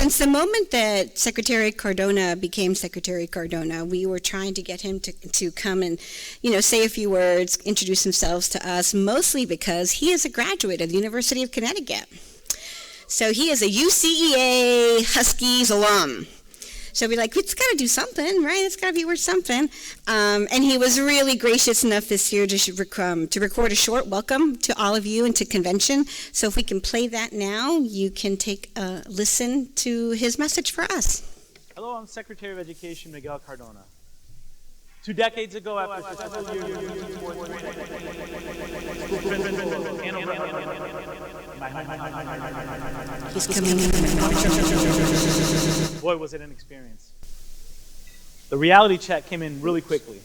since the moment that Secretary Cardona became Secretary Cardona, we were trying to get him to come and, say a few words, introduce himself to us, mostly because he is a graduate of the University of Connecticut. So he is a UCEA Huskies alum. So we're like, it's got to do something, right? It's got to be worth something. And he was really gracious enough this year to record a short welcome to all of you and to convention. So if we can play that now, you can take a listen to his message for us. Hello, I'm Secretary of Education Miguel Cardona. 2 decades ago, after several years in fourth grade, He's coming in. Boy, was it an experience. The reality check came in really quickly.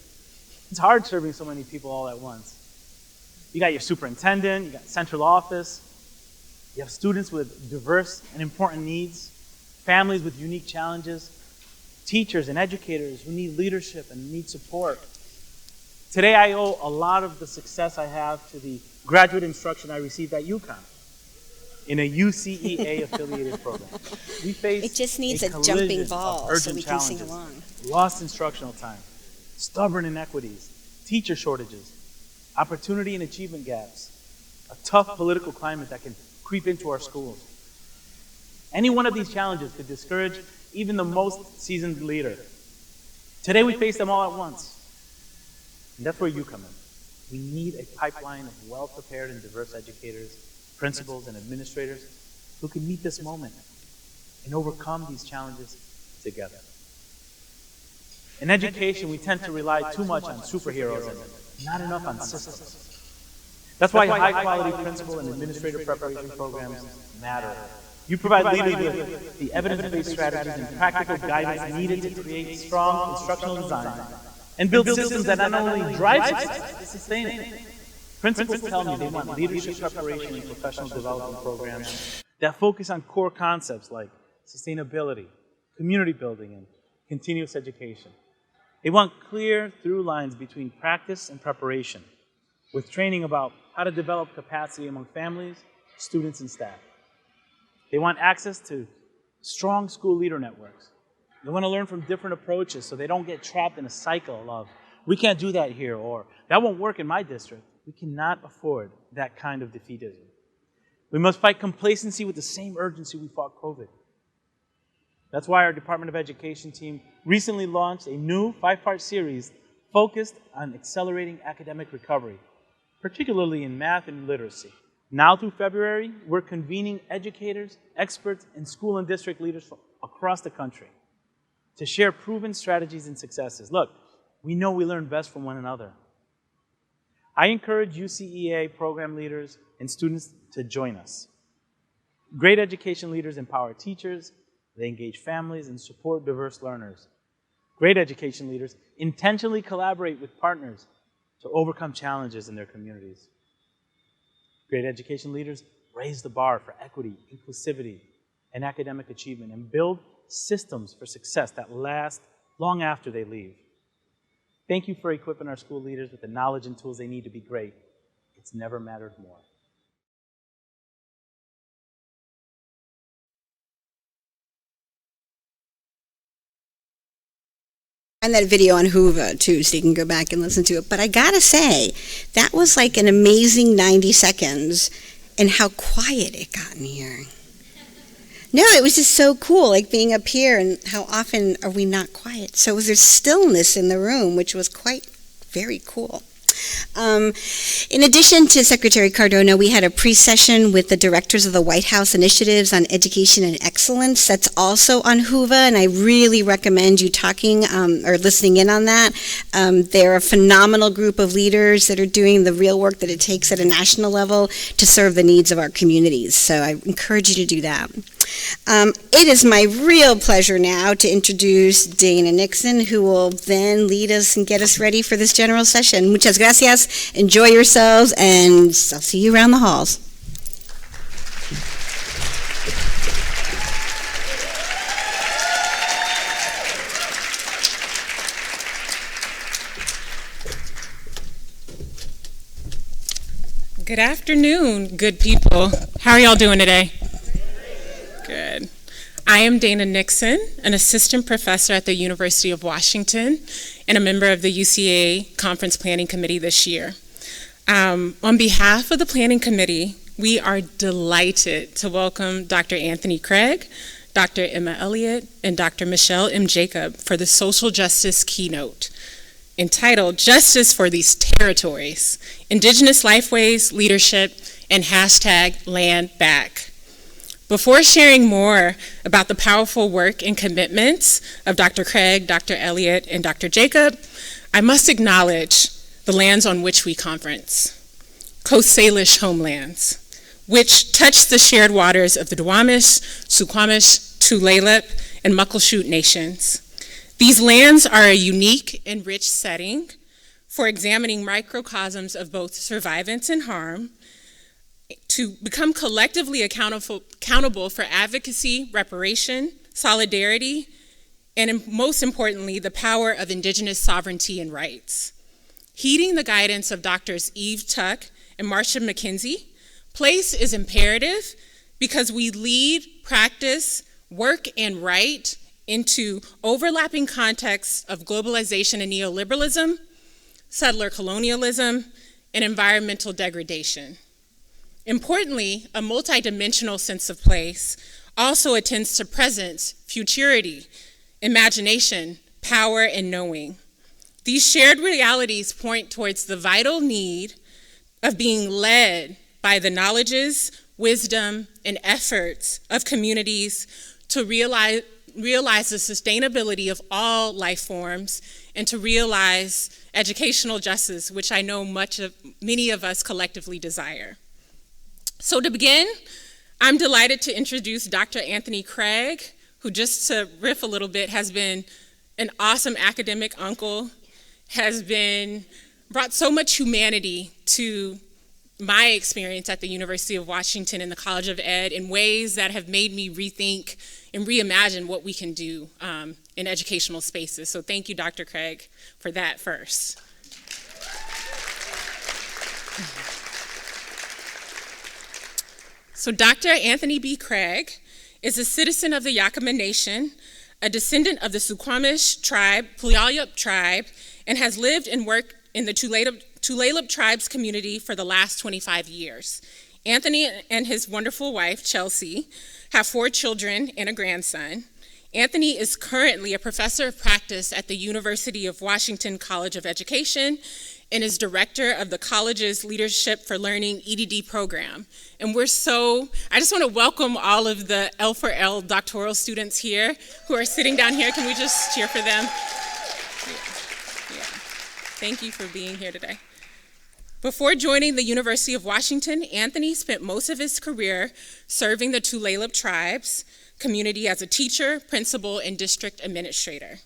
It's hard serving so many people all at once. You got your superintendent, you got central office, you have students with diverse and important needs, families with unique challenges, teachers and educators who need leadership and need support. Today I owe a lot of the success I have to the graduate instruction I received at UConn in a UCEA affiliated program. We face It just needs a jumping ball so we can sing along. Lost instructional time, stubborn inequities, teacher shortages, opportunity and achievement gaps, a tough political climate that can creep into our schools. Any one of these challenges could discourage even the most seasoned leader. Today we face them all at once. And that's where you come in. We need a pipeline of well-prepared and diverse educators, principals, and administrators who can meet this moment and overcome these challenges together. In education, we tend to rely too much on superheroes and not enough on systems. That's why high-quality principal and administrator preparation programs matter. You provide leaders with the evidence-based strategies and practical guidance needed to create strong instructional design and build systems that not only drive success, but sustain it. Principals tell me they want leadership preparation and professional development programs that focus on core concepts like sustainability, community building, and continuous education. They want clear through lines between practice and preparation, with training about how to develop capacity among families, students, and staff. They want access to strong school leader networks. They want to learn from different approaches so they don't get trapped in a cycle of, we can't do that here, or that won't work in my district. We cannot afford that kind of defeatism. We must fight complacency with the same urgency we fought COVID. That's why our Department of Education team recently launched a new 5-part series focused on accelerating academic recovery, particularly in math and literacy. Now through February, we're convening educators, experts, and school and district leaders from across the country to share proven strategies and successes. Look, we know we learn best from one another. I encourage UCEA program leaders and students to join us. Great education leaders empower teachers, they engage families, and support diverse learners. Great education leaders intentionally collaborate with partners to overcome challenges in their communities. Great education leaders raise the bar for equity, inclusivity, and academic achievement and build systems for success that last long after they leave. Thank you for equipping our school leaders with the knowledge and tools they need to be great. It's never mattered more. And that video on Hoover too, so you can go back and listen to it. But I gotta say, that was like an amazing 90 seconds, and how quiet it got in here. No, it was just so cool, like being up here, and how often are we not quiet? So there's stillness in the room, which was very cool. In addition to Secretary Cardona, we had a pre-session with the directors of the White House Initiatives on Education and Excellence. That's also on Hoover, and I really recommend you talking or listening in on that. They're a phenomenal group of leaders that are doing the real work that it takes at a national level to serve the needs of our communities. So I encourage you to do that. It is my real pleasure now to introduce Dana Nixon, who will then lead us and get us ready for this general session. Muchas gracias. Enjoy yourselves, and I'll see you around the halls. Good afternoon, good people. How are y'all doing today? Good. I am Dana Nixon, an assistant professor at the University of Washington and a member of the UCA Conference Planning Committee this year. On behalf of the Planning Committee, we are delighted to welcome Dr. Anthony Craig, Dr. Emma Elliott, and Dr. Michelle M. Jacob for the Social Justice Keynote, entitled Justice for These Territories, Indigenous Lifeways, Leadership, and #LandBack. Before sharing more about the powerful work and commitments of Dr. Craig, Dr. Elliott, and Dr. Jacob, I must acknowledge the lands on which we conference, Coast Salish homelands, which touch the shared waters of the Duwamish, Suquamish, Tulalip, and Muckleshoot nations. These lands are a unique and rich setting for examining microcosms of both survivance and harm, to become collectively accountable for advocacy, reparation, solidarity, and most importantly, the power of Indigenous sovereignty and rights. Heeding the guidance of Drs. Eve Tuck and Marcia McKenzie, place is imperative because we lead, practice, work, and write into overlapping contexts of globalization and neoliberalism, settler colonialism, and environmental degradation. Importantly, a multidimensional sense of place also attends to presence, futurity, imagination, power, and knowing. These shared realities point towards the vital need of being led by the knowledges, wisdom, and efforts of communities to realize the sustainability of all life forms and to realize educational justice, which I know many of us collectively desire. So to begin, I'm delighted to introduce Dr. Anthony Craig, who, just to riff a little bit, has been an awesome academic uncle, has brought so much humanity to my experience at the University of Washington and the College of Ed in ways that have made me rethink and reimagine what we can do in educational spaces. So thank you, Dr. Craig, for that first. So Dr. Anthony B. Craig is a citizen of the Yakama Nation, a descendant of the Suquamish tribe, Puyallup tribe, and has lived and worked in the Tulalip tribes community for the last 25 years. Anthony and his wonderful wife, Chelsea, have 4 children and a grandson. Anthony is currently a professor of practice at the University of Washington College of Education and is director of the college's Leadership for Learning EDD program. And I just want to welcome all of the L4L doctoral students here who are sitting down here. Can we just cheer for them? Yeah. Thank you for being here today. Before joining the University of Washington, Anthony spent most of his career serving the Tulalip tribes community as a teacher, principal, and district administrator.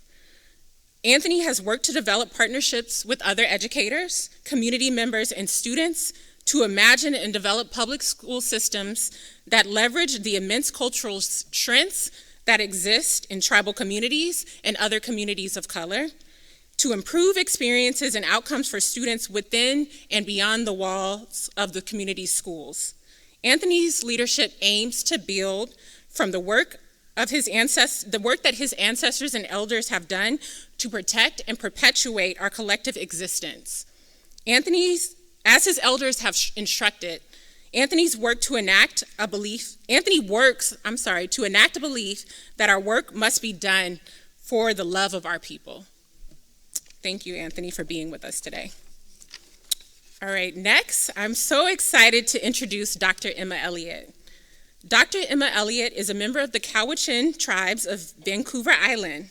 Anthony has worked to develop partnerships with other educators, community members, and students to imagine and develop public school systems that leverage the immense cultural strengths that exist in tribal communities and other communities of color, to improve experiences and outcomes for students within and beyond the walls of the community schools. Anthony's leadership aims to build from the work that his ancestors and elders have done to protect and perpetuate our collective existence. As his elders have instructed, Anthony works to enact a belief that our work must be done for the love of our people. Thank you, Anthony, for being with us today. All right, next, I'm so excited to introduce Dr. Emma Elliott. Dr. Emma Elliott is a member of the Cowichan tribes of Vancouver Island.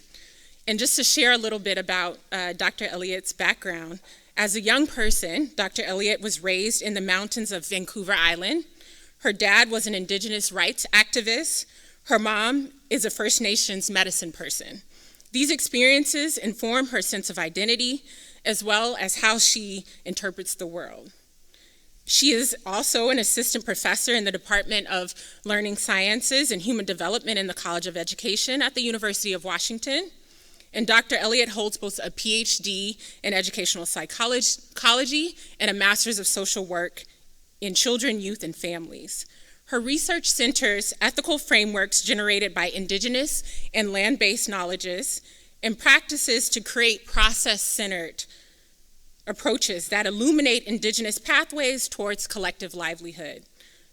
And just to share a little bit about Dr. Elliott's background, as a young person, Dr. Elliott was raised in the mountains of Vancouver Island. Her dad was an Indigenous rights activist. Her mom is a First Nations medicine person. These experiences inform her sense of identity, as well as how she interprets the world. She is also an assistant professor in the Department of Learning Sciences and Human Development in the College of Education at the University of Washington. And Dr. Elliott holds both a PhD in educational psychology and a master's of social work in children, youth, and families. Her research centers ethical frameworks generated by Indigenous and land-based knowledges and practices to create process-centered approaches that illuminate Indigenous pathways towards collective livelihood.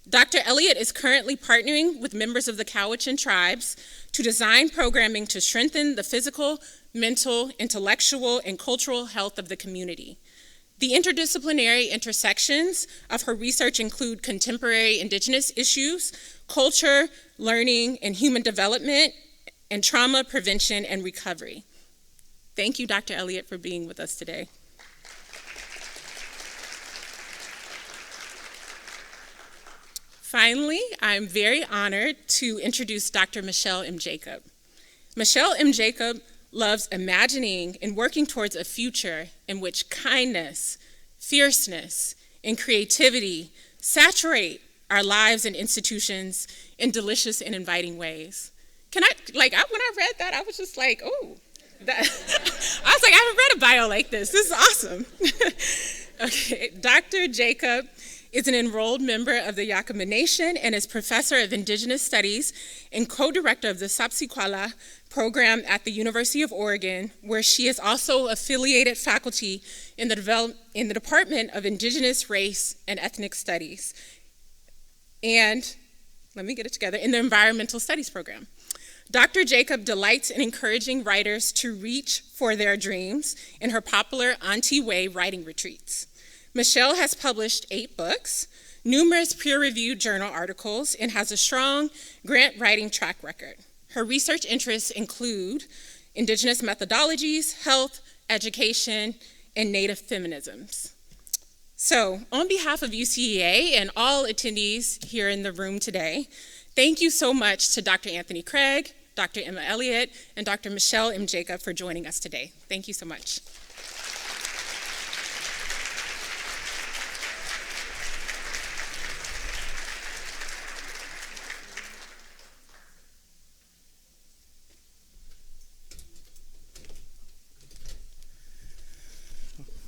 Dr. Elliott is currently partnering with members of the Cowichan tribes to design programming to strengthen the physical, mental, intellectual, and cultural health of the community. The interdisciplinary intersections of her research include contemporary Indigenous issues, culture, learning, and human development, and trauma prevention and recovery. Thank you, Dr. Elliott, for being with us today. Finally, I'm very honored to introduce Dr. Michelle M. Jacob. Michelle M. Jacob loves imagining and working towards a future in which kindness, fierceness, and creativity saturate our lives and institutions in delicious and inviting ways. When I read that, I was just like, oh, I was like, I haven't read a bio like this. This is awesome. Okay, Dr. Jacob is an enrolled member of the Yakama Nation and is professor of Indigenous Studies and co-director of the Sapsikwala program at the University of Oregon, where she is also affiliated faculty in the Department of Indigenous Race and Ethnic Studies, and, in the Environmental Studies program. Dr. Jacob delights in encouraging writers to reach for their dreams in her popular Auntie Way writing retreats. Michelle has published 8 books, numerous peer-reviewed journal articles, and has a strong grant writing track record. Her research interests include Indigenous methodologies, health, education, and Native feminisms. So, on behalf of UCEA and all attendees here in the room today, thank you so much to Dr. Anthony Craig, Dr. Emma Elliott, and Dr. Michelle M. Jacob for joining us today. Thank you so much.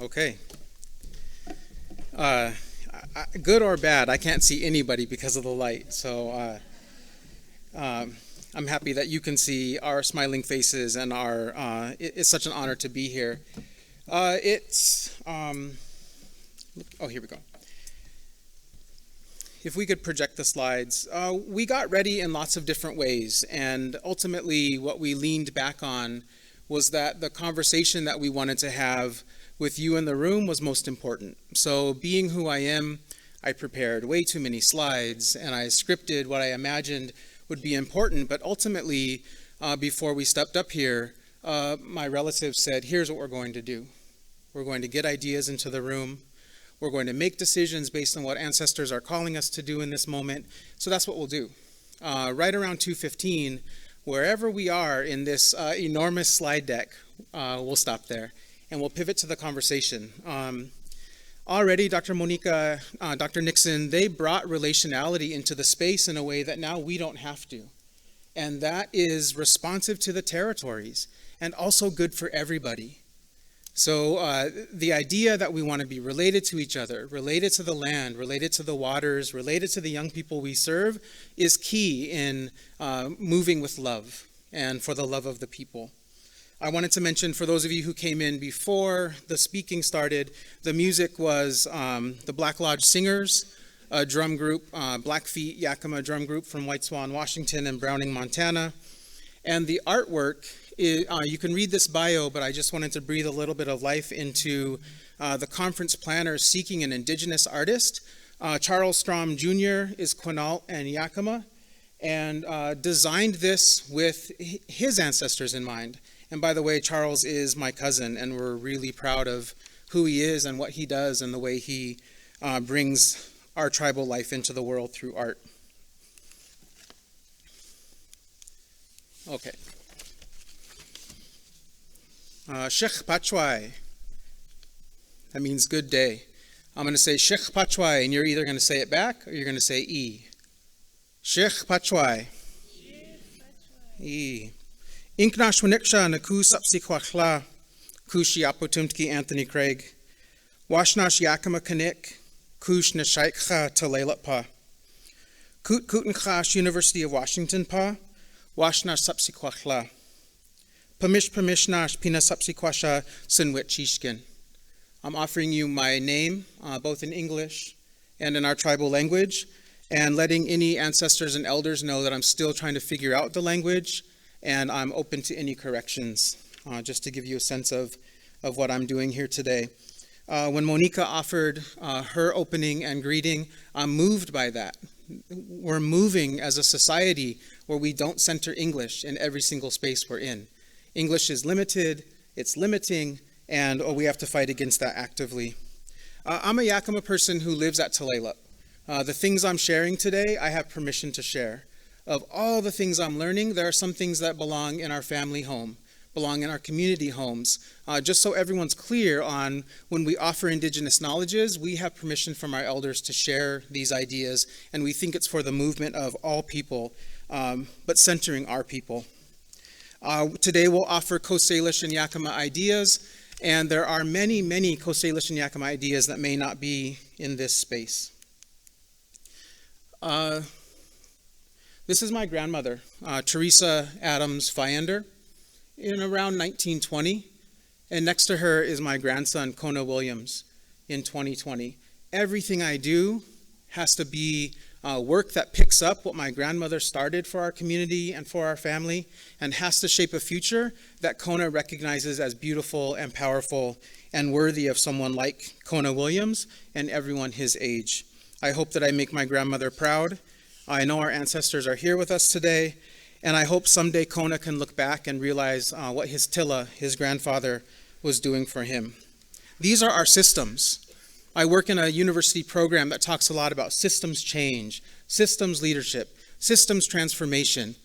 Okay. Good or bad, I can't see anybody because of the light. So I'm happy that you can see our smiling faces, and it's such an honor to be here. Oh, here we go. If we could project the slides. We got ready in lots of different ways, and ultimately what we leaned back on was that the conversation that we wanted to have with you in the room was most important. So being who I am, I prepared way too many slides, and I scripted what I imagined would be important, but ultimately, before we stepped up here, my relatives said, here's what we're going to do. We're going to get ideas into the room. We're going to make decisions based on what ancestors are calling us to do in this moment. So that's what we'll do. Right around 2:15, wherever we are in this enormous slide deck, we'll stop there. And we'll pivot to the conversation. Already, Dr. Monica, Dr. Nixon, they brought relationality into the space in a way that now we don't have to. And that is responsive to the territories and also good for everybody. So the idea that we want to be related to each other, related to the land, related to the waters, related to the young people we serve is key in moving with love and for the love of the people. I wanted to mention, for those of you who came in before the speaking started, the music was the Black Lodge Singers, a drum group, Blackfeet Yakama drum group from White Swan, Washington, and Browning, Montana. And the artwork, you can read this bio, but I just wanted to breathe a little bit of life into the conference planner seeking an Indigenous artist. Charles Strom Jr. is Quinault and Yakama, and designed this with his ancestors in mind. And by the way, Charles is my cousin, and we're really proud of who he is and what he does and the way he brings our tribal life into the world through art. Okay. Shech Pachwai. That means good day. I'm going to say Shech Pachwai, and you're either going to say it back or you're going to say E. Shech Pachwai. E. Inknash Winiksha Naku Sapsikwachla Kush Yapotumtki Anthony Craig. Washnash Yakama Kanik Kush Nashaikha Talaylatpa. Kut Kutenkash University of Washington pa, Washna Sapsikwachla. Pamishnash Pina Sapsikwasha Sinwit Chishkin. I'm offering you my name, both in English and in our tribal language, and letting any ancestors and elders know that I'm still trying to figure out the language, and I'm open to any corrections, just to give you a sense of what I'm doing here today. When Monica offered her opening and greeting, I'm moved by that. We're moving as a society where we don't center English in every single space we're in. English is limited, it's limiting, and we have to fight against that actively. I'm a Yakima person who lives at Tulalip. The things I'm sharing today, I have permission to share. Of all the things I'm learning, there are some things that belong in our family home, belong in our community homes. Just so everyone's clear on when we offer Indigenous knowledges, we have permission from our elders to share these ideas, and we think it's for the movement of all people, but centering our people. Today we'll offer Coast Salish and Yakima ideas, and there are many, many Coast Salish and Yakima ideas that may not be in this space. This is my grandmother, Teresa Adams Fiander, in around 1920, and next to her is my grandson, Kona Williams, in 2020. Everything I do has to be work that picks up what my grandmother started for our community and for our family, and has to shape a future that Kona recognizes as beautiful and powerful and worthy of someone like Kona Williams and everyone his age. I hope that I make my grandmother proud. I know our ancestors are here with us today, and I hope someday Kona can look back and realize what his Tilla, his grandfather, was doing for him. These are our systems. I work in a university program that talks a lot about systems change, systems leadership, systems transformation.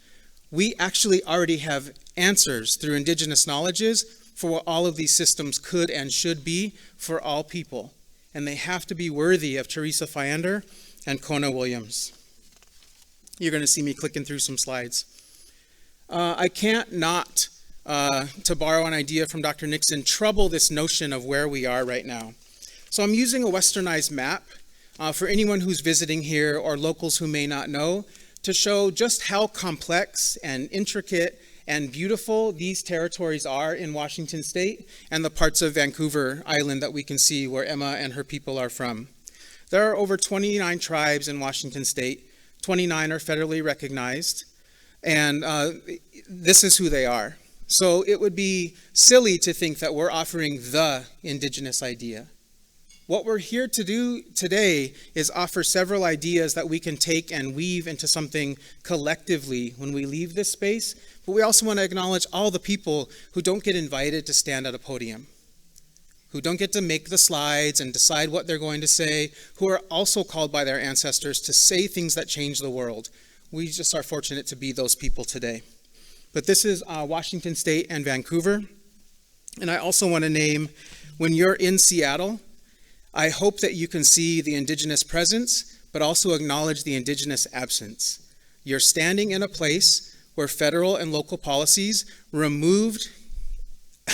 We actually already have answers through Indigenous knowledges for what all of these systems could and should be for all people. And they have to be worthy of Teresa Fiander and Kona Williams. You're going to see me clicking through some slides. I can't not, to borrow an idea from Dr. Nixon, trouble this notion of where we are right now. So I'm using a westernized map for anyone who's visiting here or locals who may not know, to show just how complex and intricate and beautiful these territories are in Washington State and the parts of Vancouver Island that we can see where Emma and her people are from. There are over 29 tribes in Washington State. 29 are federally recognized, and this is who they are. So it would be silly to think that we're offering the Indigenous idea. What we're here to do today is offer several ideas that we can take and weave into something collectively when we leave this space, but we also want to acknowledge all the people who don't get invited to stand at a podium, who don't get to make the slides and decide what they're going to say, who are also called by their ancestors to say things that change the world. We just are fortunate to be those people today. But this is Washington State and Vancouver. And I also want to name, when you're in Seattle, I hope that you can see the Indigenous presence, but also acknowledge the Indigenous absence. You're standing in a place where federal and local policies removed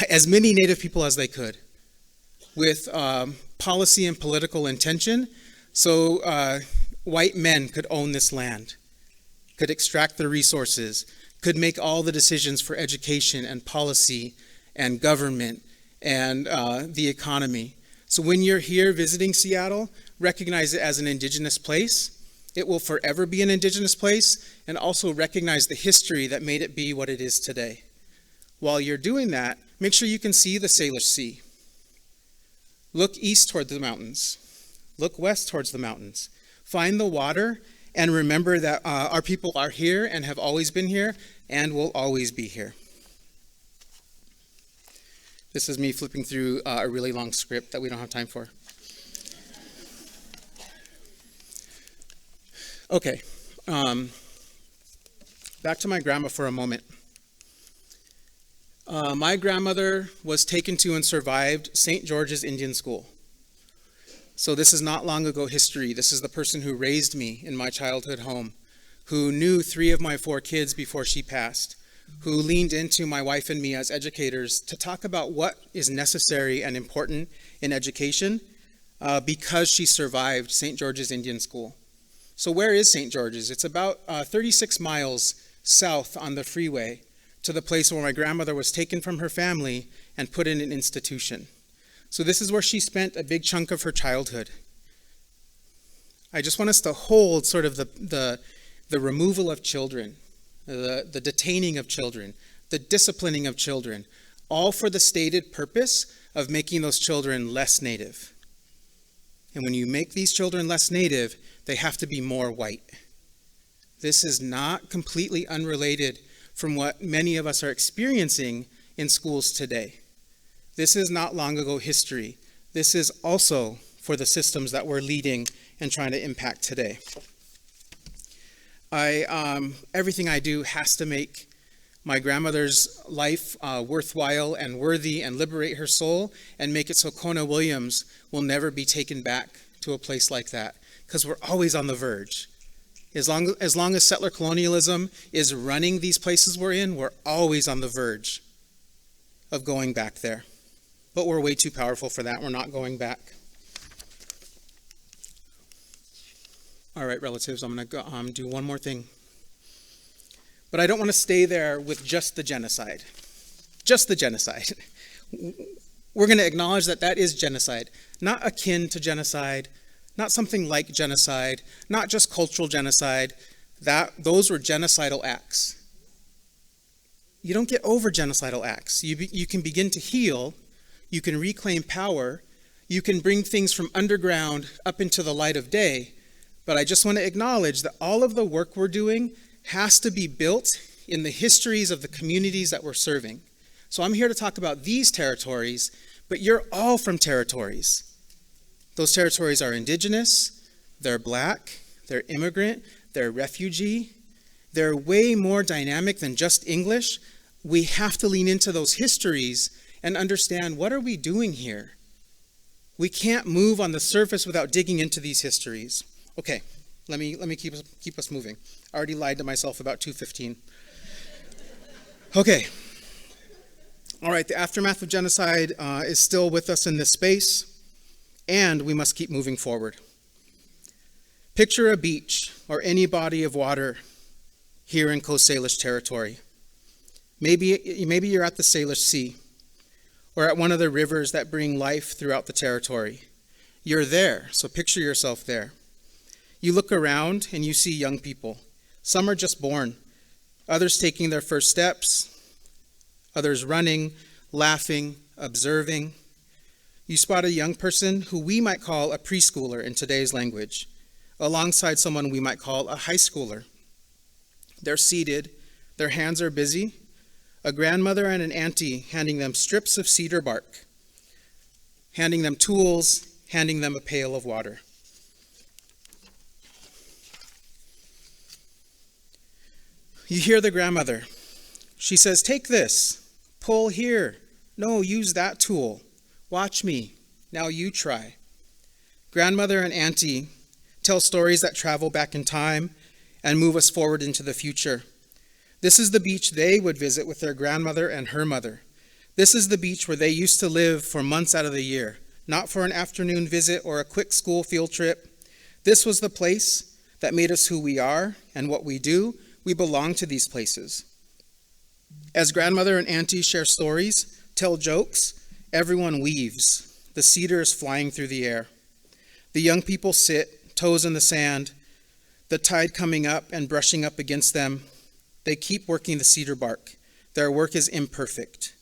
as many Native people as they could, with policy and political intention, so white men could own this land, could extract the resources, could make all the decisions for education and policy and government and the economy. So when you're here visiting Seattle, recognize it as an Indigenous place. It will forever be an Indigenous place, and also recognize the history that made it be what it is today. While you're doing that, make sure you can see the Salish Sea. Look east toward the mountains. Look west towards the mountains. Find the water, and remember that our people are here and have always been here and will always be here. This is me flipping through a really long script that we don't have time for. Okay, back to my grandma for a moment. My grandmother was taken to and survived St. George's Indian School. So this is not long ago history. This is the person who raised me in my childhood home, who knew 3 of my 4 kids before she passed, who leaned into my wife and me as educators to talk about what is necessary and important in education because she survived St. George's Indian School. So where is St. George's? It's about 36 miles south on the freeway to the place where my grandmother was taken from her family and put in an institution. So this is where she spent a big chunk of her childhood. I just want us to hold sort of the removal of children, the detaining of children, the disciplining of children, all for the stated purpose of making those children less native. And when you make these children less native, they have to be more white. This is not completely unrelated from what many of us are experiencing in schools today. This is not long ago history. This is also for the systems that we're leading and trying to impact today. Everything I do has to make my grandmother's life worthwhile and worthy and liberate her soul and make it so Kona Williams will never be taken back to a place like that, because we're always on the verge. As long as settler colonialism is running these places we're in, we're always on the verge of going back there. But we're way too powerful for that. We're not going back. All right, relatives, I'm going to do one more thing. But I don't want to stay there with just the genocide. Just the genocide. We're going to acknowledge that that is genocide. Not akin to genocide, not something like genocide, not just cultural genocide. Those were genocidal acts. You don't get over genocidal acts. You can begin to heal. You can reclaim power. You can bring things from underground up into the light of day. But I just want to acknowledge that all of the work we're doing has to be built in the histories of the communities that we're serving. So I'm here to talk about these territories, but you're all from territories. Those territories are Indigenous, they're Black, they're immigrant, they're refugee. They're way more dynamic than just English. We have to lean into those histories and understand, what are we doing here? We can't move on the surface without digging into these histories. Okay, let me keep us moving. I already lied to myself about 2:15. Okay. All right, the aftermath of genocide is still with us in this space, and we must keep moving forward. Picture a beach or any body of water here in Coast Salish territory. Maybe you're at the Salish Sea or at one of the rivers that bring life throughout the territory. You're there, so picture yourself there. You look around and you see young people. Some are just born, others taking their first steps, others running, laughing, observing. You spot a young person who we might call a preschooler in today's language, alongside someone we might call a high schooler. They're seated, their hands are busy, a grandmother and an auntie handing them strips of cedar bark, handing them tools, handing them a pail of water. You hear the grandmother. She says, "Take this, pull here. No, use that tool. Watch me. Now you try." Grandmother and auntie tell stories that travel back in time and move us forward into the future. This is the beach they would visit with their grandmother and her mother. This is the beach where they used to live for months out of the year, not for an afternoon visit or a quick school field trip. This was the place that made us who we are and what we do. We belong to these places. As grandmother and auntie share stories, tell jokes, everyone weaves. The cedar is flying through the air. The young people sit, toes in the sand, the tide coming up and brushing up against them. They keep working the cedar bark. Their work is imperfect.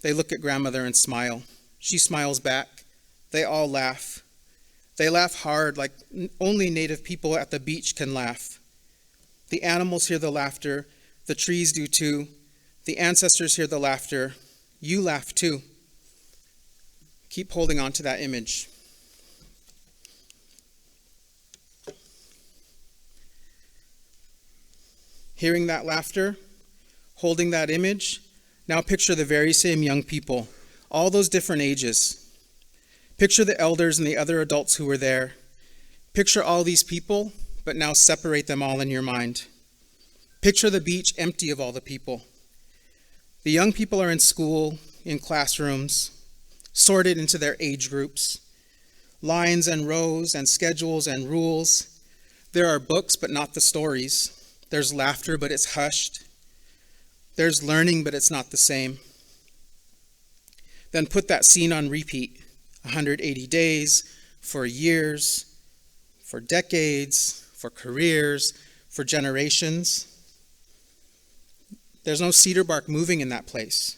They look at grandmother and smile. She smiles back. They all laugh. They laugh hard, like only Native people at the beach can laugh. The animals hear the laughter. The trees do too. The ancestors hear the laughter. You laugh too. Keep holding on to that image. Hearing that laughter, holding that image, now picture the very same young people, all those different ages. Picture the elders and the other adults who were there. Picture all these people, but now separate them all in your mind. Picture the beach empty of all the people. The young people are in school, in classrooms, sorted into their age groups, lines and rows and schedules and rules. There are books, but not the stories. There's laughter, but it's hushed. There's learning, but it's not the same. Then put that scene on repeat. 180 days, for years, for decades, for careers, for generations. There's no cedar bark moving in that place.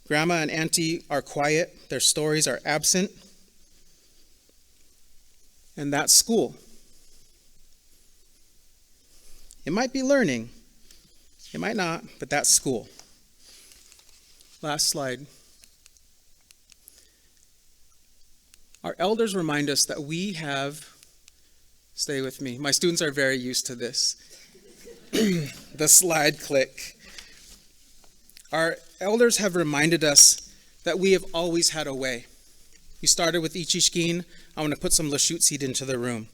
Grandma and Auntie are quiet. Their stories are absent. And that's school. It might be learning. It might not, but that's school. Last slide. Our elders remind us that we have, stay with me, my students are very used to this, the slide click. Our elders have reminded us that we have always had a way. We started with Ichishkin. I want to put some Lashutseed into the room.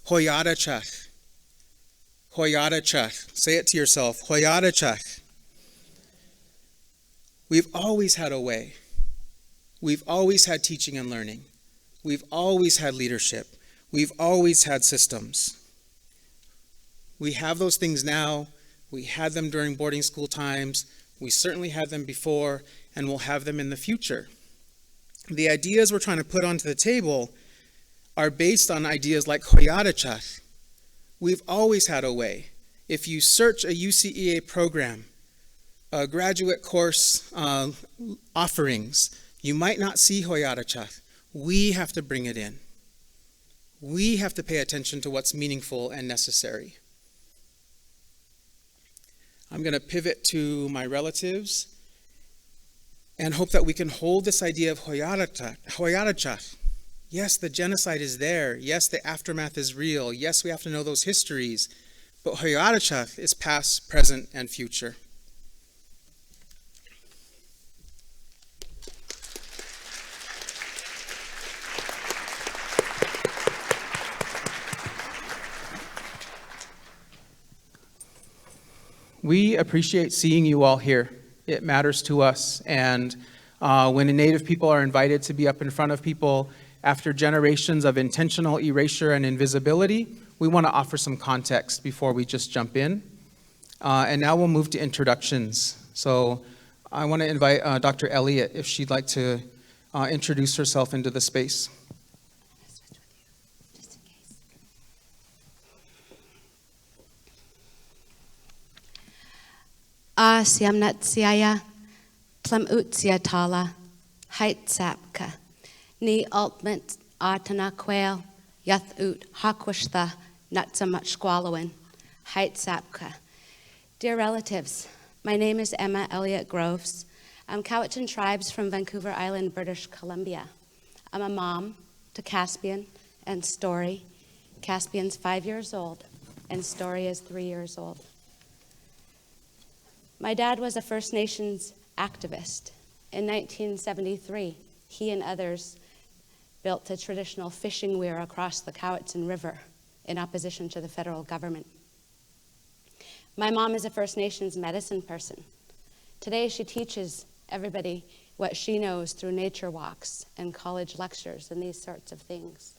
Hoyadachach. Hoyadachach. Say it to yourself. Hoyadachach. We've always had a way. We've always had teaching and learning. We've always had leadership. We've always had systems. We have those things now. We had them during boarding school times. We certainly had them before, and we'll have them in the future. The ideas we're trying to put onto the table are based on ideas like Hoyadachach. We've always had a way. If you search a UCEA program, a graduate course offerings, you might not see Hoyadachach. We have to bring it in. We have to pay attention to what's meaningful and necessary. I'm going to pivot to my relatives and hope that we can hold this idea of Hoyadachach. Yes, the genocide is there. Yes, the aftermath is real. Yes, we have to know those histories. But Hoyadachach is past, present, and future. We appreciate seeing you all here. It matters to us. And when Native people are invited to be up in front of people after generations of intentional erasure and invisibility, we want to offer some context before we just jump in. And now we'll move to introductions. So I want to invite Dr. Elliott if she'd like to introduce herself into the space. Siamnat siaya, plamut siatala, height sapka, ni altment atana quail, yath ut hakwashtha, not so much squallowin, height sapka. Dear relatives, my name is Emma Elliott Groves. I'm Cowichan Tribes from Vancouver Island, British Columbia. I'm a mom to Caspian and Story. Caspian's 5 years old, and Story is 3 years old. My dad was a First Nations activist. In 1973, he and others built a traditional fishing weir across the Cowichan River in opposition to the federal government. My mom is a First Nations medicine person. Today, she teaches everybody what she knows through nature walks and college lectures and these sorts of things.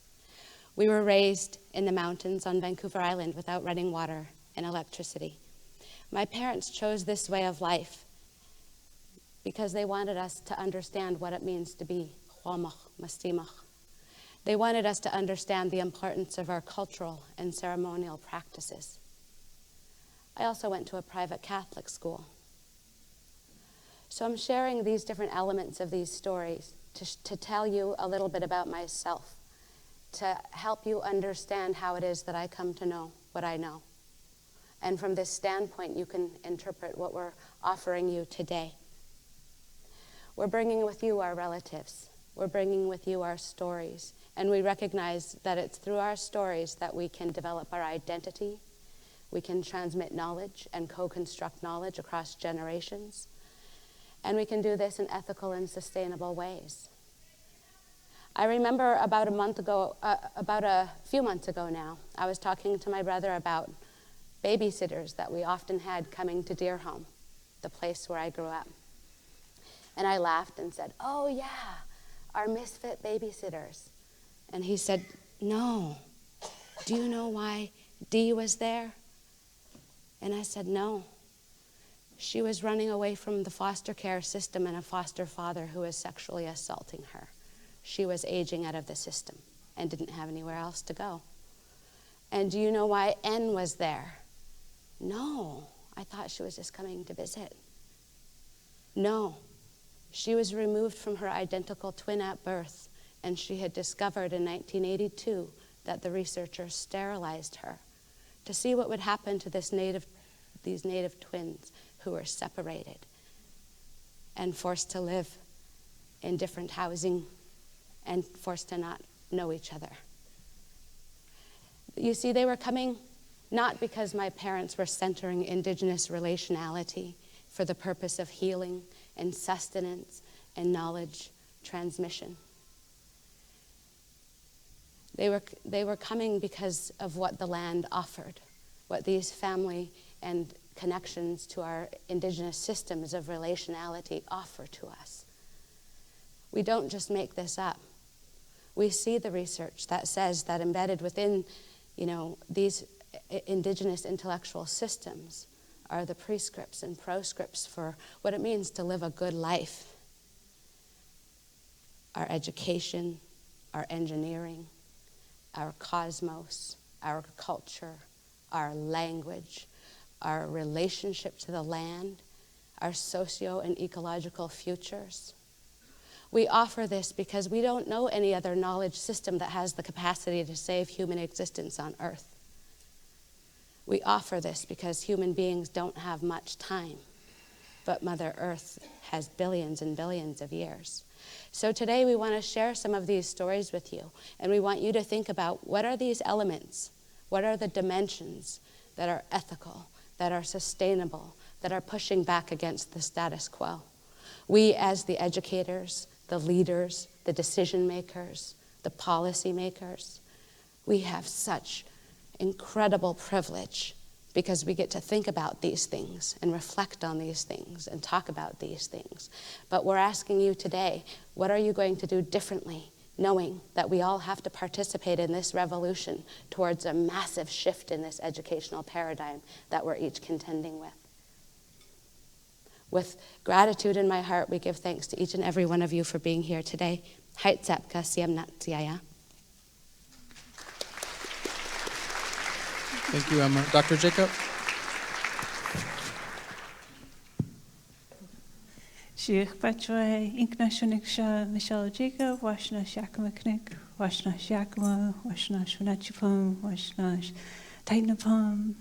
We were raised in the mountains on Vancouver Island without running water and electricity. My parents chose this way of life because they wanted us to understand what it means to be huamach, mastimach. They wanted us to understand the importance of our cultural and ceremonial practices. I also went to a private Catholic school. So I'm sharing these different elements of these stories to tell you a little bit about myself, to help you understand how it is that I come to know what I know. And from this standpoint, you can interpret what we're offering you today. We're bringing with you our relatives. We're bringing with you our stories. And we recognize that it's through our stories that we can develop our identity. We can transmit knowledge and co-construct knowledge across generations. And we can do this in ethical and sustainable ways. I remember about a few months ago now, I was talking to my brother about babysitters that we often had coming to Deer Home, the place where I grew up. And I laughed and said, "Oh yeah, our misfit babysitters." And he said, "No. Do you know why Dee was there? And I said, no. She was running away from the foster care system and a foster father who was sexually assaulting her. She was aging out of the system and didn't have anywhere else to go. And do you know why N was there? No, I thought she was just coming to visit. No, she was removed from her identical twin at birth, and she had discovered in 1982 that the researchers sterilized her to see what would happen to these native twins who were separated and forced to live in different housing and forced to not know each other. You see, they were coming not because my parents were centering Indigenous relationality for the purpose of healing and sustenance and knowledge transmission. They were coming because of what the land offered, what these family and connections to our Indigenous systems of relationality offer to us. We don't just make this up. We see the research that says that embedded within, these Indigenous intellectual systems are the prescripts and proscripts for what it means to live a good life. Our education, our engineering, our cosmos, our culture, our language, our relationship to the land, our socio and ecological futures. We offer this because we don't know any other knowledge system that has the capacity to save human existence on Earth. We offer this because human beings don't have much time, but Mother Earth has billions and billions of years. So today we want to share some of these stories with you, and we want you to think about what are these elements, what are the dimensions that are ethical, that are sustainable, that are pushing back against the status quo. We as the educators, the leaders, the decision makers, the policy makers, we have such incredible privilege because we get to think about these things and reflect on these things and talk about these things. But we're asking you today, what are you going to do differently, knowing that we all have to participate in this revolution towards a massive shift in this educational paradigm that we're each contending with? With gratitude in my heart, we give thanks to each and every one of you for being here today. Haitzapka siamnat siaya. Thank you, Emma. Dr. Jacob? Shich Bachway, Inknashuniksha, Michelle Jacob, Washna Shakamaknik, Washna Shakama, Washna Shunachipum, Washna Tainapum.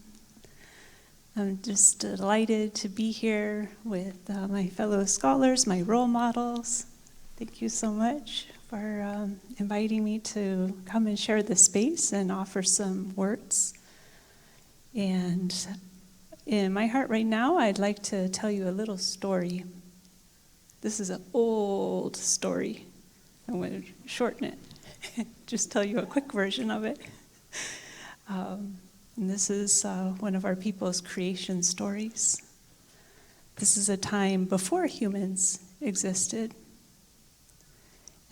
I'm just delighted to be here with my fellow scholars, my role models. Thank you so much for inviting me to come and share the space and offer some words. And in my heart right now, I'd like to tell you a little story. This is an old story. I'm going to shorten it, just tell you a quick version of it. And this is one of our people's creation stories. This is a time before humans existed,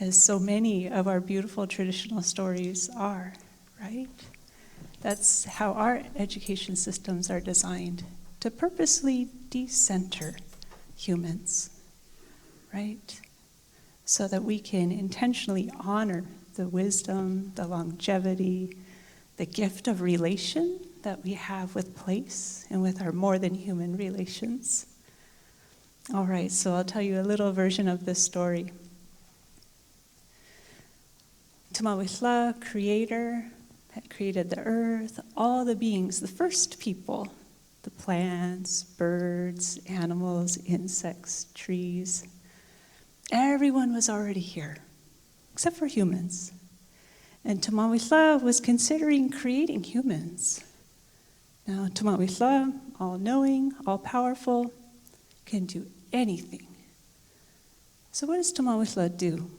as so many of our beautiful traditional stories are, right? That's how our education systems are designed, to purposely decenter humans, right? So that we can intentionally honor the wisdom, the longevity, the gift of relation that we have with place and with our more than human relations. All right, so I'll tell you a little version of this story. Tamawitla, creator, that created the earth, all the beings, the first people, the plants, birds, animals, insects, trees. Everyone was already here, except for humans. And Tamawitla was considering creating humans. Now, Tamawitla, all-knowing, all-powerful, can do anything. So what does Tamawitla do?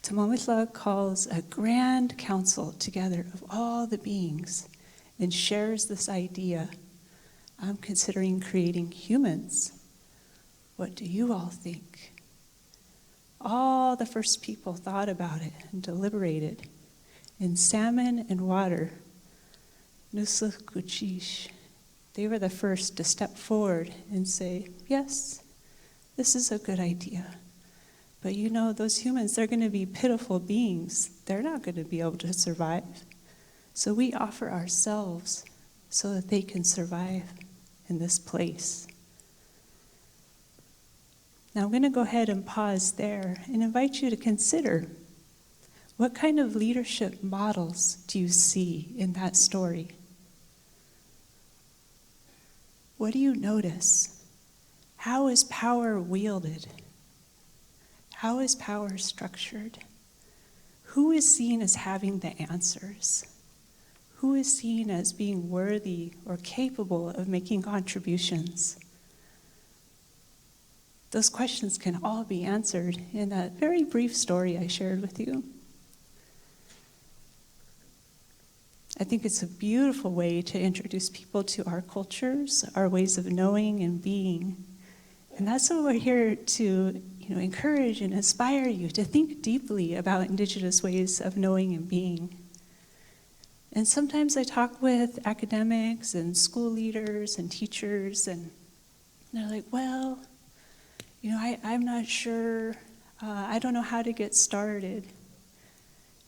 Tamawitla calls a grand council together of all the beings and shares this idea. I'm considering creating humans. What do you all think? All the first people thought about it and deliberated. And salmon and water Nusuk Kuchish. They were the first to step forward and say, yes, this is a good idea. But you know, those humans, they're going to be pitiful beings. They're not going to be able to survive. So we offer ourselves so that they can survive in this place. Now I'm going to go ahead and pause there and invite you to consider, what kind of leadership models do you see in that story? What do you notice? How is power wielded? How is power structured? Who is seen as having the answers? Who is seen as being worthy or capable of making contributions? Those questions can all be answered in that very brief story I shared with you. I think it's a beautiful way to introduce people to our cultures, our ways of knowing and being. And that's what we're here to encourage and inspire you to think deeply about Indigenous ways of knowing and being. And sometimes I talk with academics and school leaders and teachers, and they're like, well, I'm not sure, I don't know how to get started.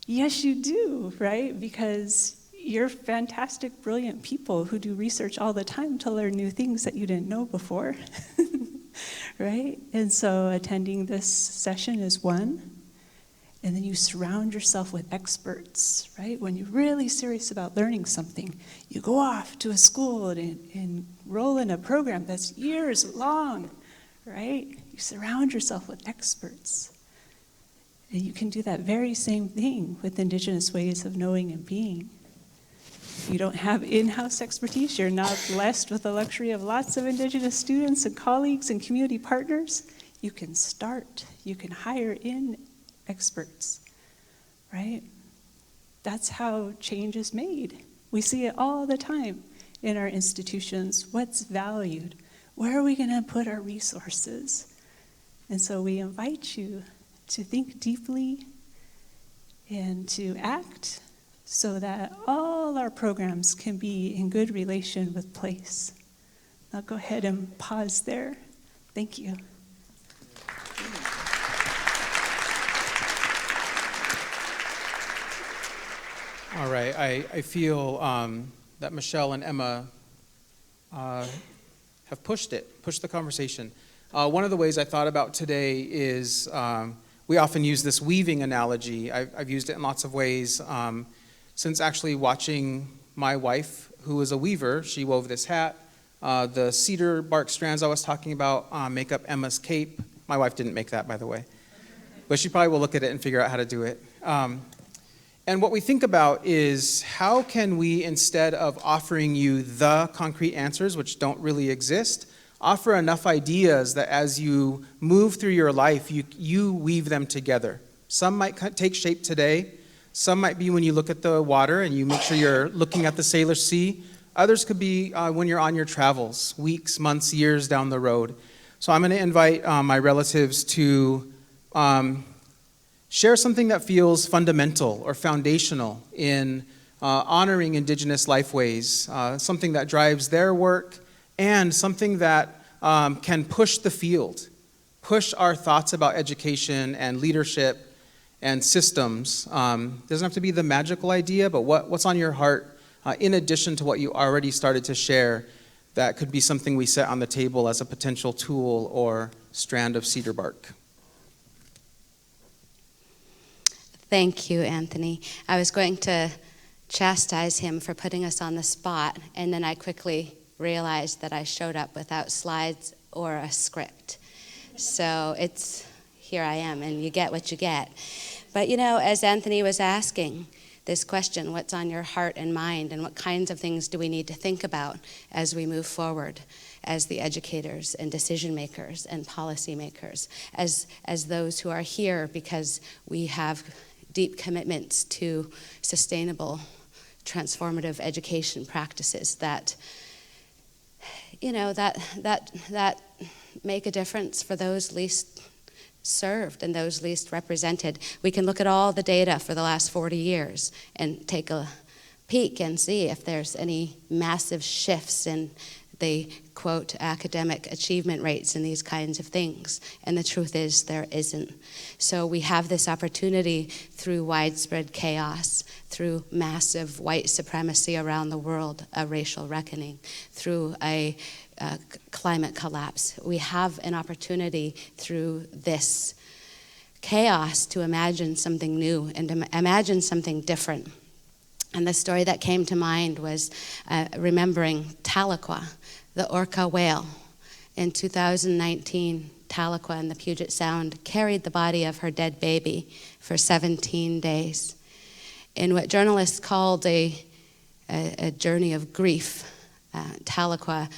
Yes, you do, right? Because you're fantastic, brilliant people who do research all the time to learn new things that you didn't know before, right? And so attending this session is one. And then you surround yourself with experts, right? When you're really serious about learning something, you go off to a school and enroll in a program that's years long, right? You surround yourself with experts. And you can do that very same thing with Indigenous ways of knowing and being. If you don't have in-house expertise, you're not blessed with the luxury of lots of Indigenous students and colleagues and community partners, you can start, you can hire in experts, right? That's how change is made. We see it all the time in our institutions. What's valued? Where are we going to put our resources? And so we invite you to think deeply and to act so that all our programs can be in good relation with place. I'll go ahead and pause there. Thank you. All right, I feel that Michelle and Emma have pushed the conversation. One of the ways I thought about today is we often use this weaving analogy. I've used it in lots of ways. Since actually watching my wife, who is a weaver, she wove this hat. The cedar bark strands I was talking about make up Emma's cape. My wife didn't make that, by the way. But she probably will look at it and figure out how to do it. And what we think about is, how can we, instead of offering you the concrete answers, which don't really exist, offer enough ideas that as you move through your life, you weave them together. Some might take shape today. Some might be when you look at the water and you make sure you're looking at the Salish Sea. Others could be when you're on your travels, weeks, months, years down the road. So I'm going to invite my relatives to share something that feels fundamental or foundational in honoring Indigenous lifeways, something that drives their work, and something that can push the field, push our thoughts about education and leadership and systems. Doesn't have to be the magical idea, but what's on your heart in addition to what you already started to share that could be something we set on the table as a potential tool or strand of cedar bark. Thank you, Anthony. I was going to chastise him for putting us on the spot, and then I quickly realized that I showed up without slides or a script. So here I am, and you get what you get. But as Anthony was asking this question, what's on your heart and mind, and what kinds of things do we need to think about as we move forward as the educators and decision makers and policy makers, as those who are here because we have deep commitments to sustainable, transformative education practices that make a difference for those least served and those least represented. We can look at all the data for the last 40 years and take a peek and see if there's any massive shifts in the, quote, academic achievement rates and these kinds of things. And the truth is there isn't. So we have this opportunity through widespread chaos, through massive white supremacy around the world, a racial reckoning, through a climate collapse. We have an opportunity through this chaos to imagine something new and to imagine something different. And the story that came to mind was remembering Tahlequah, the orca whale. In 2019, Tahlequah in the Puget Sound carried the body of her dead baby for 17 days. In what journalists called a journey of grief, Tahlequah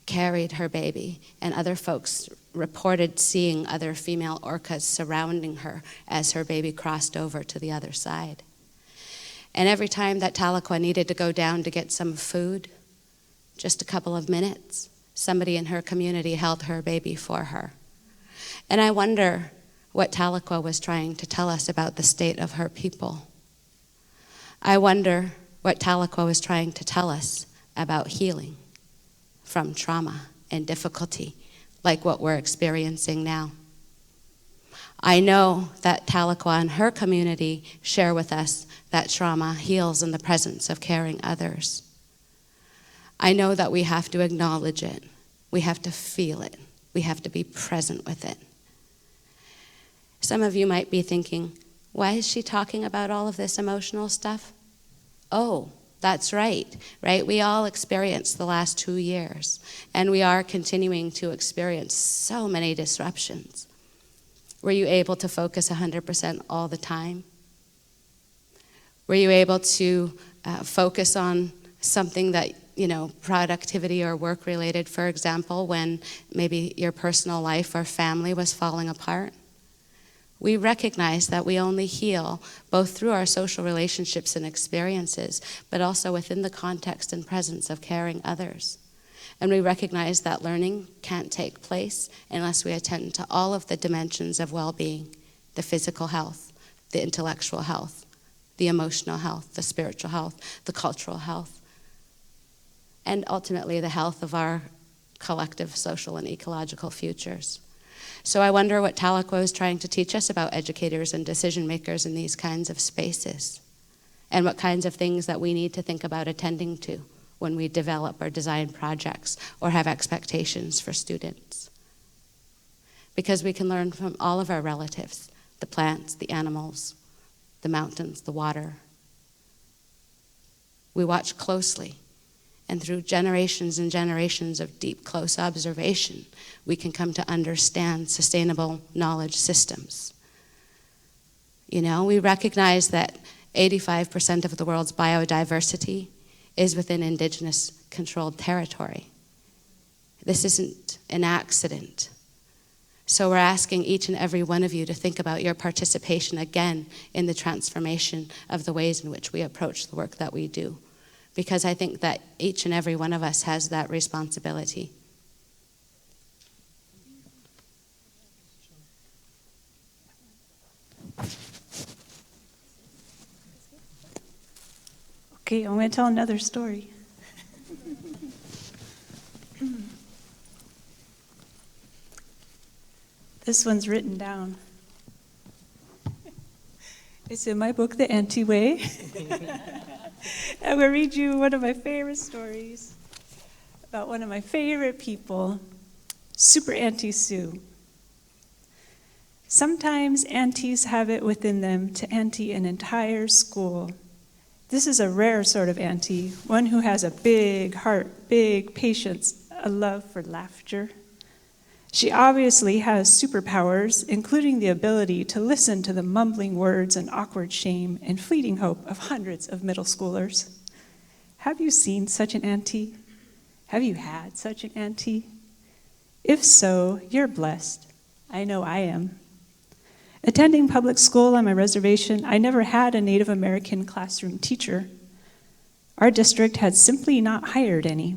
carried her baby, and other folks reported seeing other female orcas surrounding her as her baby crossed over to the other side. And every time that Tahlequah needed to go down to get some food, just a couple of minutes, somebody in her community held her baby for her. And I wonder what Tahlequah was trying to tell us about the state of her people. I wonder what Tahlequah was trying to tell us about healing from trauma and difficulty, like what we're experiencing now. I know that Tahlequah and her community share with us that trauma heals in the presence of caring others. I know that we have to acknowledge it. We have to feel it. We have to be present with it. Some of you might be thinking, why is she talking about all of this emotional stuff? Oh, that's right? We all experienced the last 2 years, and we are continuing to experience so many disruptions. Were you able to focus 100% all the time? Were you able to focus on something that, productivity or work related, for example, when maybe your personal life or family was falling apart? We recognize that we only heal both through our social relationships and experiences, but also within the context and presence of caring others. And we recognize that learning can't take place unless we attend to all of the dimensions of well-being, the physical health, the intellectual health, the emotional health, the spiritual health, the cultural health, and ultimately the health of our collective social and ecological futures. So I wonder what Tahlequah is trying to teach us about educators and decision makers in these kinds of spaces, and what kinds of things that we need to think about attending to when we develop or design projects or have expectations for students. Because we can learn from all of our relatives, the plants, the animals, the mountains, the water. We watch closely, and through generations and generations of deep, close observation, we can come to understand sustainable knowledge systems. We recognize that 85% of the world's biodiversity is within Indigenous controlled territory. This isn't an accident. So we're asking each and every one of you to think about your participation again in the transformation of the ways in which we approach the work that we do. Because I think that each and every one of us has that responsibility. Okay, I'm going to tell another story. This one's written down. It's in my book, The Anti-Way. I'm going to read you one of my favorite stories about one of my favorite people, Super Auntie Sue. Sometimes aunties have it within them to auntie an entire school. This is a rare sort of auntie, one who has a big heart, big patience, a love for laughter. She obviously has superpowers, including the ability to listen to the mumbling words and awkward shame and fleeting hope of hundreds of middle schoolers. Have you seen such an auntie? Have you had such an auntie? If so, you're blessed. I know I am. Attending public school on my reservation, I never had a Native American classroom teacher. Our district had simply not hired any.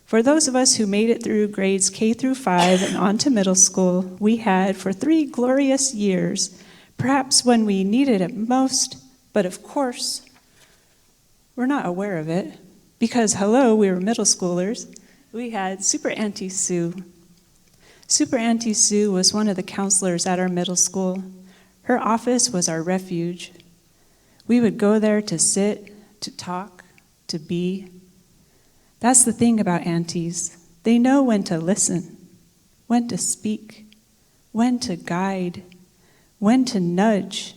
For those of us who made it through grades K through 5 and on to middle school, we had for 3 glorious years, perhaps when we needed it most, but of course, were not aware of it because, hello, we were middle schoolers. We had Super Auntie Sue. Super Auntie Sue was one of the counselors at our middle school. Her office was our refuge. We would go there to sit, to talk, to be. That's the thing about aunties. They know when to listen, when to speak, when to guide, when to nudge,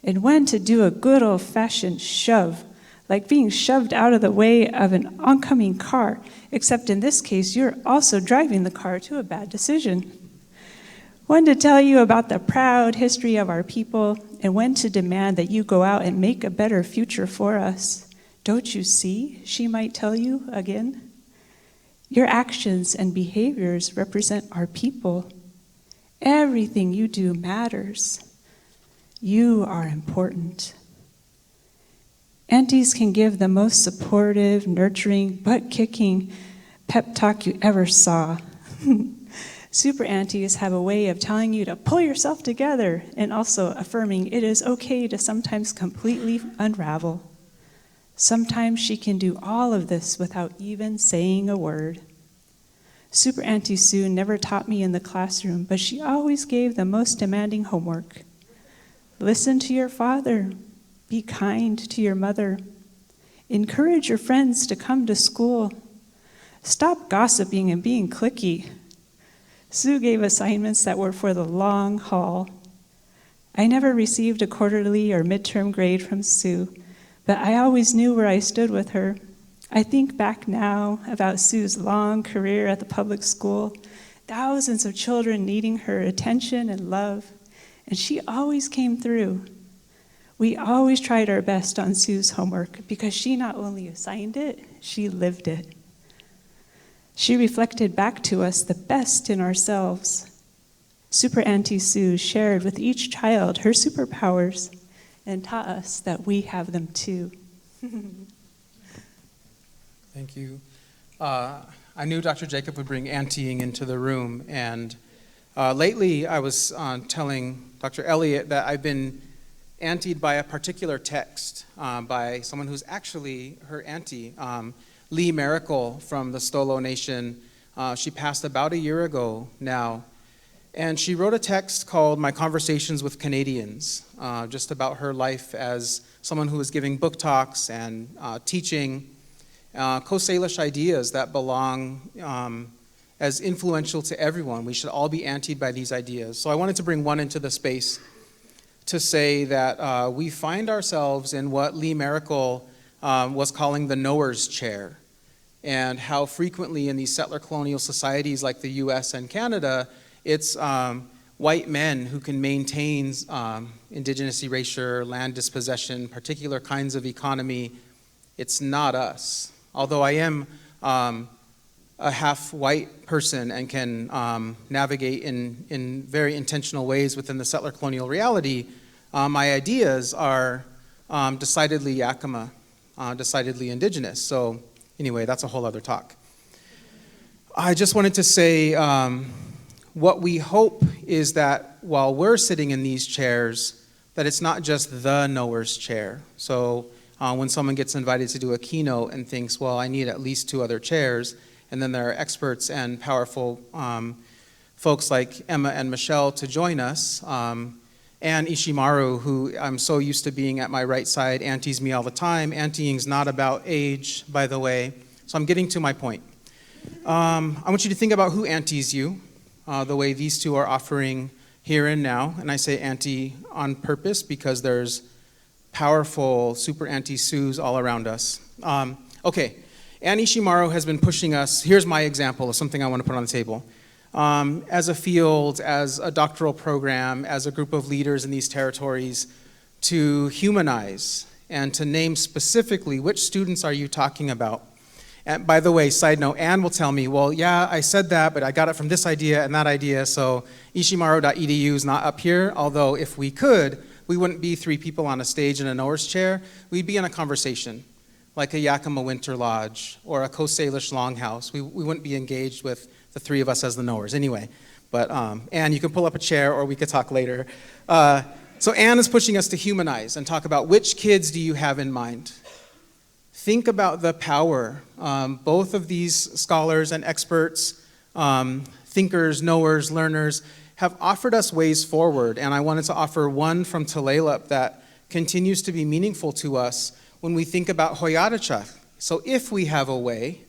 and when to do a good old-fashioned shove, like being shoved out of the way of an oncoming car, except in this case, you're also driving the car to a bad decision. When to tell you about the proud history of our people, and when to demand that you go out and make a better future for us. Don't you see, she might tell you again. Your actions and behaviors represent our people. Everything you do matters. You are important. Aunties can give the most supportive, nurturing, butt-kicking pep talk you ever saw. Super aunties have a way of telling you to pull yourself together and also affirming it is okay to sometimes completely unravel. Sometimes she can do all of this without even saying a word. Super Auntie Sue never taught me in the classroom, but she always gave the most demanding homework. Listen to your father. Be kind to your mother. Encourage your friends to come to school. Stop gossiping and being cliquey. Sue gave assignments that were for the long haul. I never received a quarterly or midterm grade from Sue, but I always knew where I stood with her. I think back now about Sue's long career at the public school, thousands of children needing her attention and love, and she always came through. We always tried our best on Sue's homework because she not only assigned it, she lived it. She reflected back to us the best in ourselves. Super Auntie Sue shared with each child her superpowers and taught us that we have them too. Thank you. I knew Dr. Jacob would bring auntying into the room, and lately I was telling Dr. Elliott that I've been auntied by a particular text by someone who's actually her auntie, Lee Miracle from the Stolo Nation. She passed about a year ago now, and she wrote a text called My Conversations with Canadians, just about her life as someone who was giving book talks and teaching Coast Salish ideas that belong as influential to everyone. We should all be auntied by these ideas. So I wanted to bring one into the space to say that we find ourselves in what Lee Miracle was calling the knower's chair, and how frequently in these settler colonial societies like the US and Canada, it's white men who can maintain indigenous erasure, land dispossession, particular kinds of economy. It's not us. Although I am a half-white person and can navigate in very intentional ways within the settler colonial reality, my ideas are decidedly Yakima, decidedly indigenous. So anyway, that's a whole other talk. I just wanted to say what we hope is that while we're sitting in these chairs, that it's not just the knower's chair. So when someone gets invited to do a keynote and thinks, well, I need at least 2 other chairs, and then there are experts and powerful folks like Emma and Michelle to join us, and Ishimaru, who I'm so used to being at my right side, aunties me all the time. Auntying's not about age, by the way. So I'm getting to my point. I want you to think about who aunties you, the way these 2 are offering here and now. And I say auntie on purpose because there's powerful super auntie Sues all around us. Okay, Ann Ishimaru has been pushing us. Here's my example of something I want to put on the table. As a field, as a doctoral program, as a group of leaders in these territories, to humanize and to name specifically which students are you talking about. And by the way, side note, Anne will tell me, well, yeah, I said that, but I got it from this idea and that idea, so ishimaru.edu is not up here, although if we could, we wouldn't be 3 people on a stage in a knower's chair. We'd be in a conversation, like a Yakima Winter Lodge or a Coast Salish Longhouse. We wouldn't be engaged with the 3 of us as the knowers anyway. But Anne, you can pull up a chair or we could talk later. So Anne is pushing us to humanize and talk about which kids do you have in mind? Think about the power. Both of these scholars and experts, thinkers, knowers, learners, have offered us ways forward, and I wanted to offer one from Tulalip that continues to be meaningful to us when we think about Hoyadachak. So if we have a way,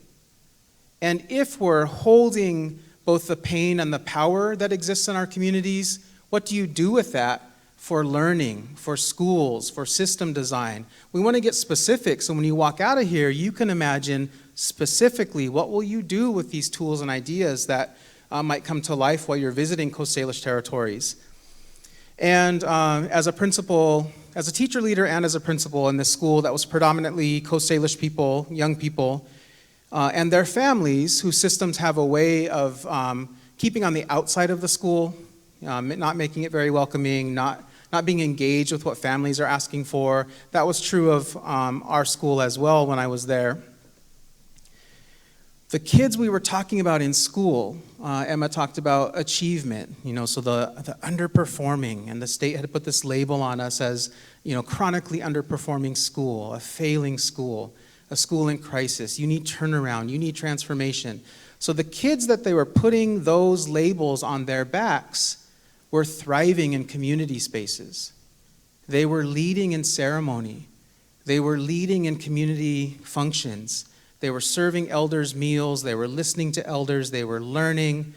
and if we're holding both the pain and the power that exists in our communities, what do you do with that for learning, for schools, for system design? We want to get specific, so when you walk out of here, you can imagine specifically what will you do with these tools and ideas that might come to life while you're visiting Coast Salish territories. And as a principal, as a teacher leader and as a principal in this school that was predominantly Coast Salish people, young people, and their families whose systems have a way of keeping on the outside of the school, not making it very welcoming, not being engaged with what families are asking for. That was true of our school as well when I was there. The kids we were talking about in school, Emma talked about achievement, so the underperforming, and the state had put this label on us as, chronically underperforming school, a failing school, a school in crisis. You need turnaround, you need transformation. So the kids that they were putting those labels on their backs were thriving in community spaces. They were leading in ceremony. They were leading in community functions. They were serving elders meals, they were listening to elders, they were learning.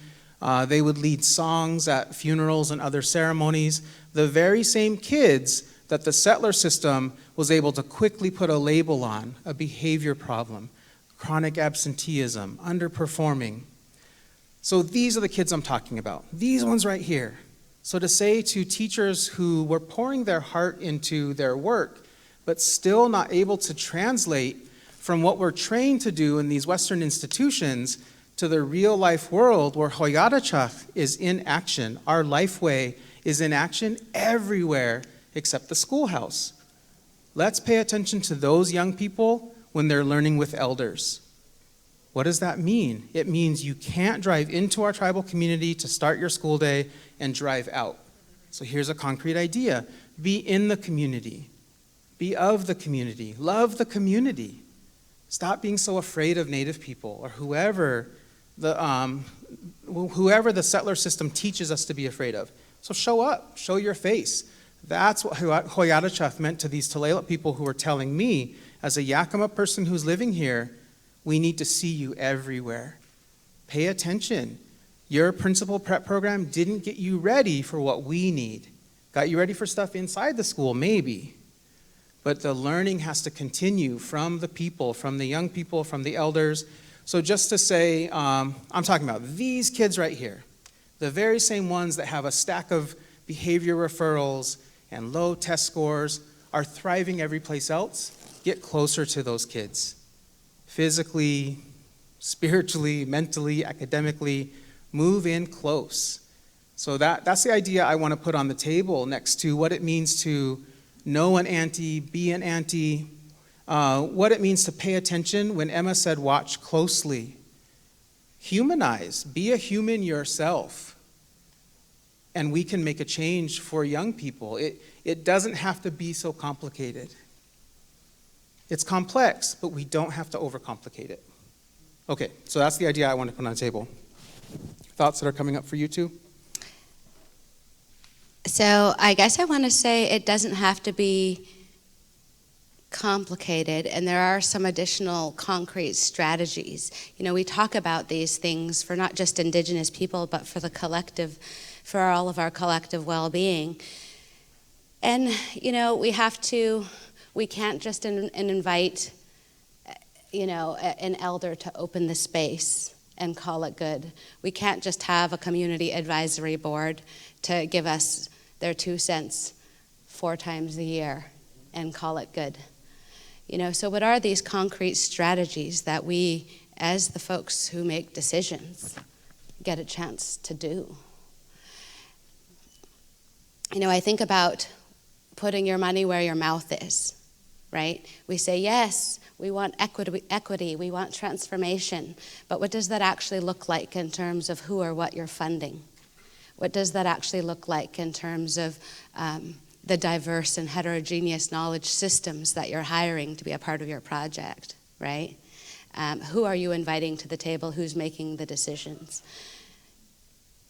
They would lead songs at funerals and other ceremonies. The very same kids that the settler system was able to quickly put a label on, a behavior problem, chronic absenteeism, underperforming. So these are the kids I'm talking about, these ones right here. So to say to teachers who were pouring their heart into their work, but still not able to translate from what we're trained to do in these Western institutions to the real life world where Hoyadachak is in action. Our Lifeway is in action everywhere except the schoolhouse. Let's pay attention to those young people when they're learning with elders. What does that mean? It means you can't drive into our tribal community to start your school day and drive out. So here's a concrete idea. Be in the community. Be of the community. Love the community. Stop being so afraid of Native people or whoever the settler system teaches us to be afraid of. So show up, show your face. That's what Hoyadachak meant to these Tulalip people who were telling me, as a Yakima person who's living here, we need to see you everywhere. Pay attention. Your principal prep program didn't get you ready for what we need. Got you ready for stuff inside the school, maybe. But the learning has to continue from the people, from the young people, from the elders. So just to say, I'm talking about these kids right here, the very same ones that have a stack of behavior referrals and low test scores are thriving every place else. Get closer to those kids. Physically, spiritually, mentally, academically, move in close. So that's the idea I want to put on the table next to what it means to know an auntie, be an auntie, what it means to pay attention. When Emma said watch closely, humanize, be a human yourself, and we can make a change for young people. It doesn't have to be so complicated. It's complex, but we don't have to overcomplicate it. Okay, so that's the idea I want to put on the table. Thoughts that are coming up for you two? So I guess I want to say it doesn't have to be complicated, and there are some additional concrete strategies. We talk about these things for not just Indigenous people, but for the collective, for all of our collective well-being. And, we can't just invite, an elder to open the space and call it good. We can't just have a community advisory board to give us their 2 cents 4 times a year and call it good. So what are these concrete strategies that we, as the folks who make decisions, get a chance to do? I think about putting your money where your mouth is, right? We say, yes, we want equity, we want transformation, but what does that actually look like in terms of who or what you're funding? What does that actually look like in terms of the diverse and heterogeneous knowledge systems that you're hiring to be a part of your project, right? Who are you inviting to the table? Who's making the decisions?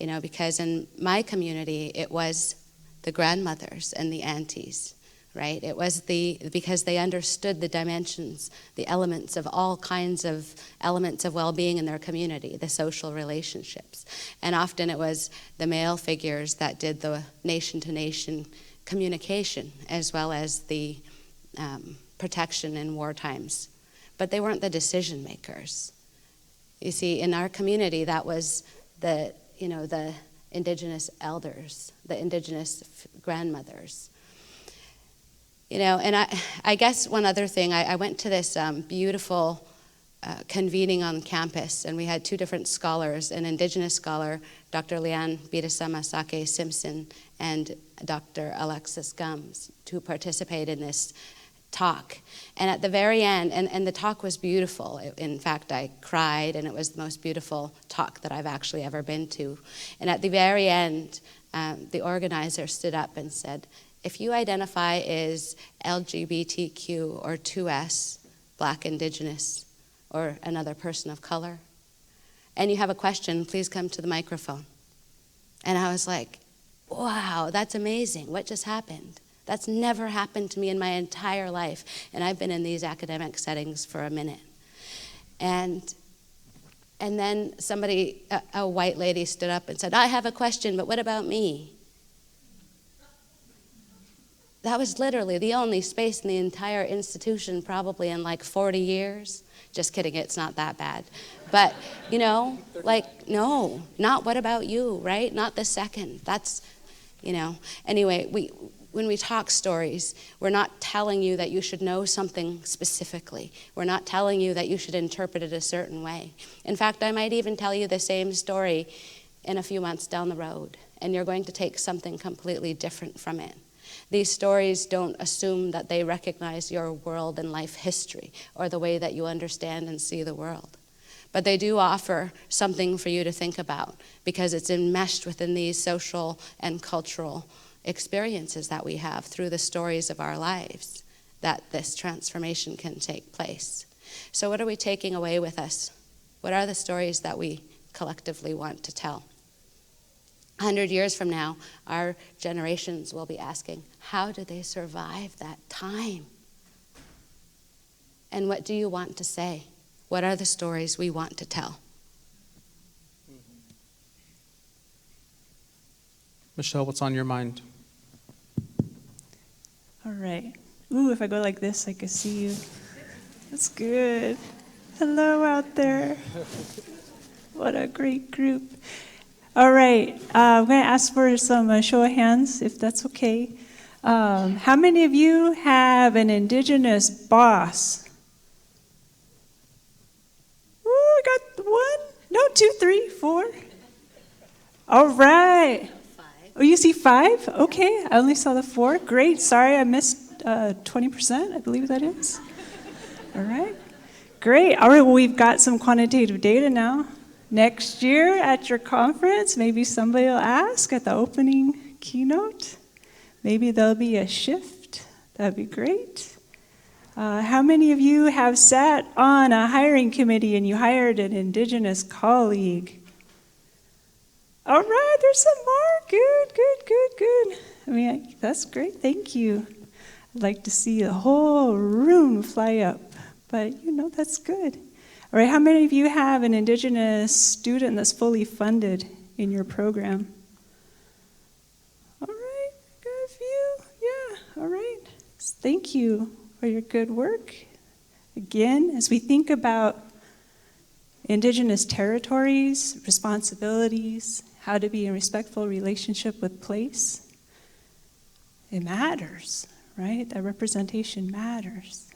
You know, because in my community, it was the grandmothers and the aunties, right? It was because they understood the dimensions, the elements of all kinds of elements of well-being in their community, the social relationships. And often it was the male figures that did the nation-to-nation communication, as well as the protection in war times. But they weren't the decision makers. You see, in our community, that was the Indigenous elders, the Indigenous grandmothers. You know, and I guess one other thing, I went to this beautiful convening on campus, and we had two different scholars, an Indigenous scholar, Dr. Leanne Bidasama Sake Simpson, and Dr. Alexis Gums, to participate in this talk. And at the very end, and the talk was beautiful. In fact, I cried, and it was the most beautiful talk that I've actually ever been to. And at the very end, the organizer stood up and said, if you identify as LGBTQ or 2S, Black, Indigenous, or another person of color, and you have a question, please come to the microphone. And I was like, wow, that's amazing. What just happened? That's never happened to me in my entire life. And I've been in these academic settings for a minute. And then somebody, a white lady, stood up and said, I have a question, but what about me? That was literally the only space in the entire institution, probably in like 40 years. Just kidding, it's not that bad. But, you know, like, no, not what about you, right? Not the second. That's, you know. Anyway, when we talk stories, we're not telling you that you should know something specifically. We're not telling you that you should interpret it a certain way. In fact, I might even tell you the same story in a few months down the road, and you're going to take something completely different from it. These stories don't assume that they recognize your world and life history or the way that you understand and see the world. But they do offer something for you to think about because it's enmeshed within these social and cultural experiences that we have through the stories of our lives that this transformation can take place. So what are we taking away with us? What are the stories that we collectively want to tell? 100 years from now, our generations will be asking, how did they survive that time? And what do you want to say? What are the stories we want to tell? Michelle, what's on your mind? All right. Ooh, if I go like this, I can see you. That's good. Hello out there. What a great group. All right. I'm going to ask for some show of hands, if that's okay. How many of you have an Indigenous boss? Ooh, I got one. No, 2, 3, 4. All right. Oh, you see 5? Okay, I only saw the 4. Great. Sorry, I missed 20%, I believe that is. All right. Great. All right, well, we've got some quantitative data now. Next year at your conference, maybe somebody will ask at the opening keynote. Maybe there'll be a shift. That'd be great. How many of you have sat on a hiring committee and you hired an Indigenous colleague? All right, there's some more. Good. I mean, that's great. Thank you. I'd like to see the whole room fly up, but that's good. All right, how many of you have an Indigenous student that's fully funded in your program? All right, got a few. Yeah, all right. Thank you for your good work. Again, as we think about Indigenous territories, responsibilities, how to be in respectful relationship with place, it matters, right? That representation matters.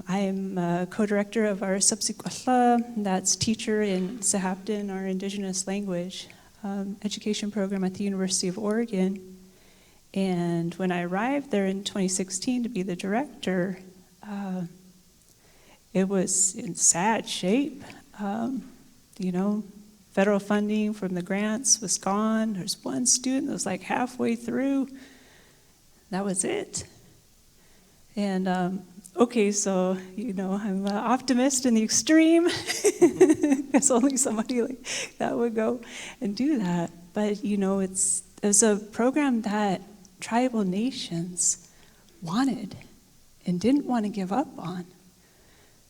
I am a co-director of our Subsequatla, that's teacher in Sahaptin, our Indigenous language education program at the University of Oregon. And when I arrived there in 2016 to be the director, it was in sad shape. federal funding from the grants was gone. There's one student that was like halfway through. That was it. And okay, so, I'm an optimist in the extreme, because only somebody like that would go and do that. But, it's a program that tribal nations wanted and didn't want to give up on,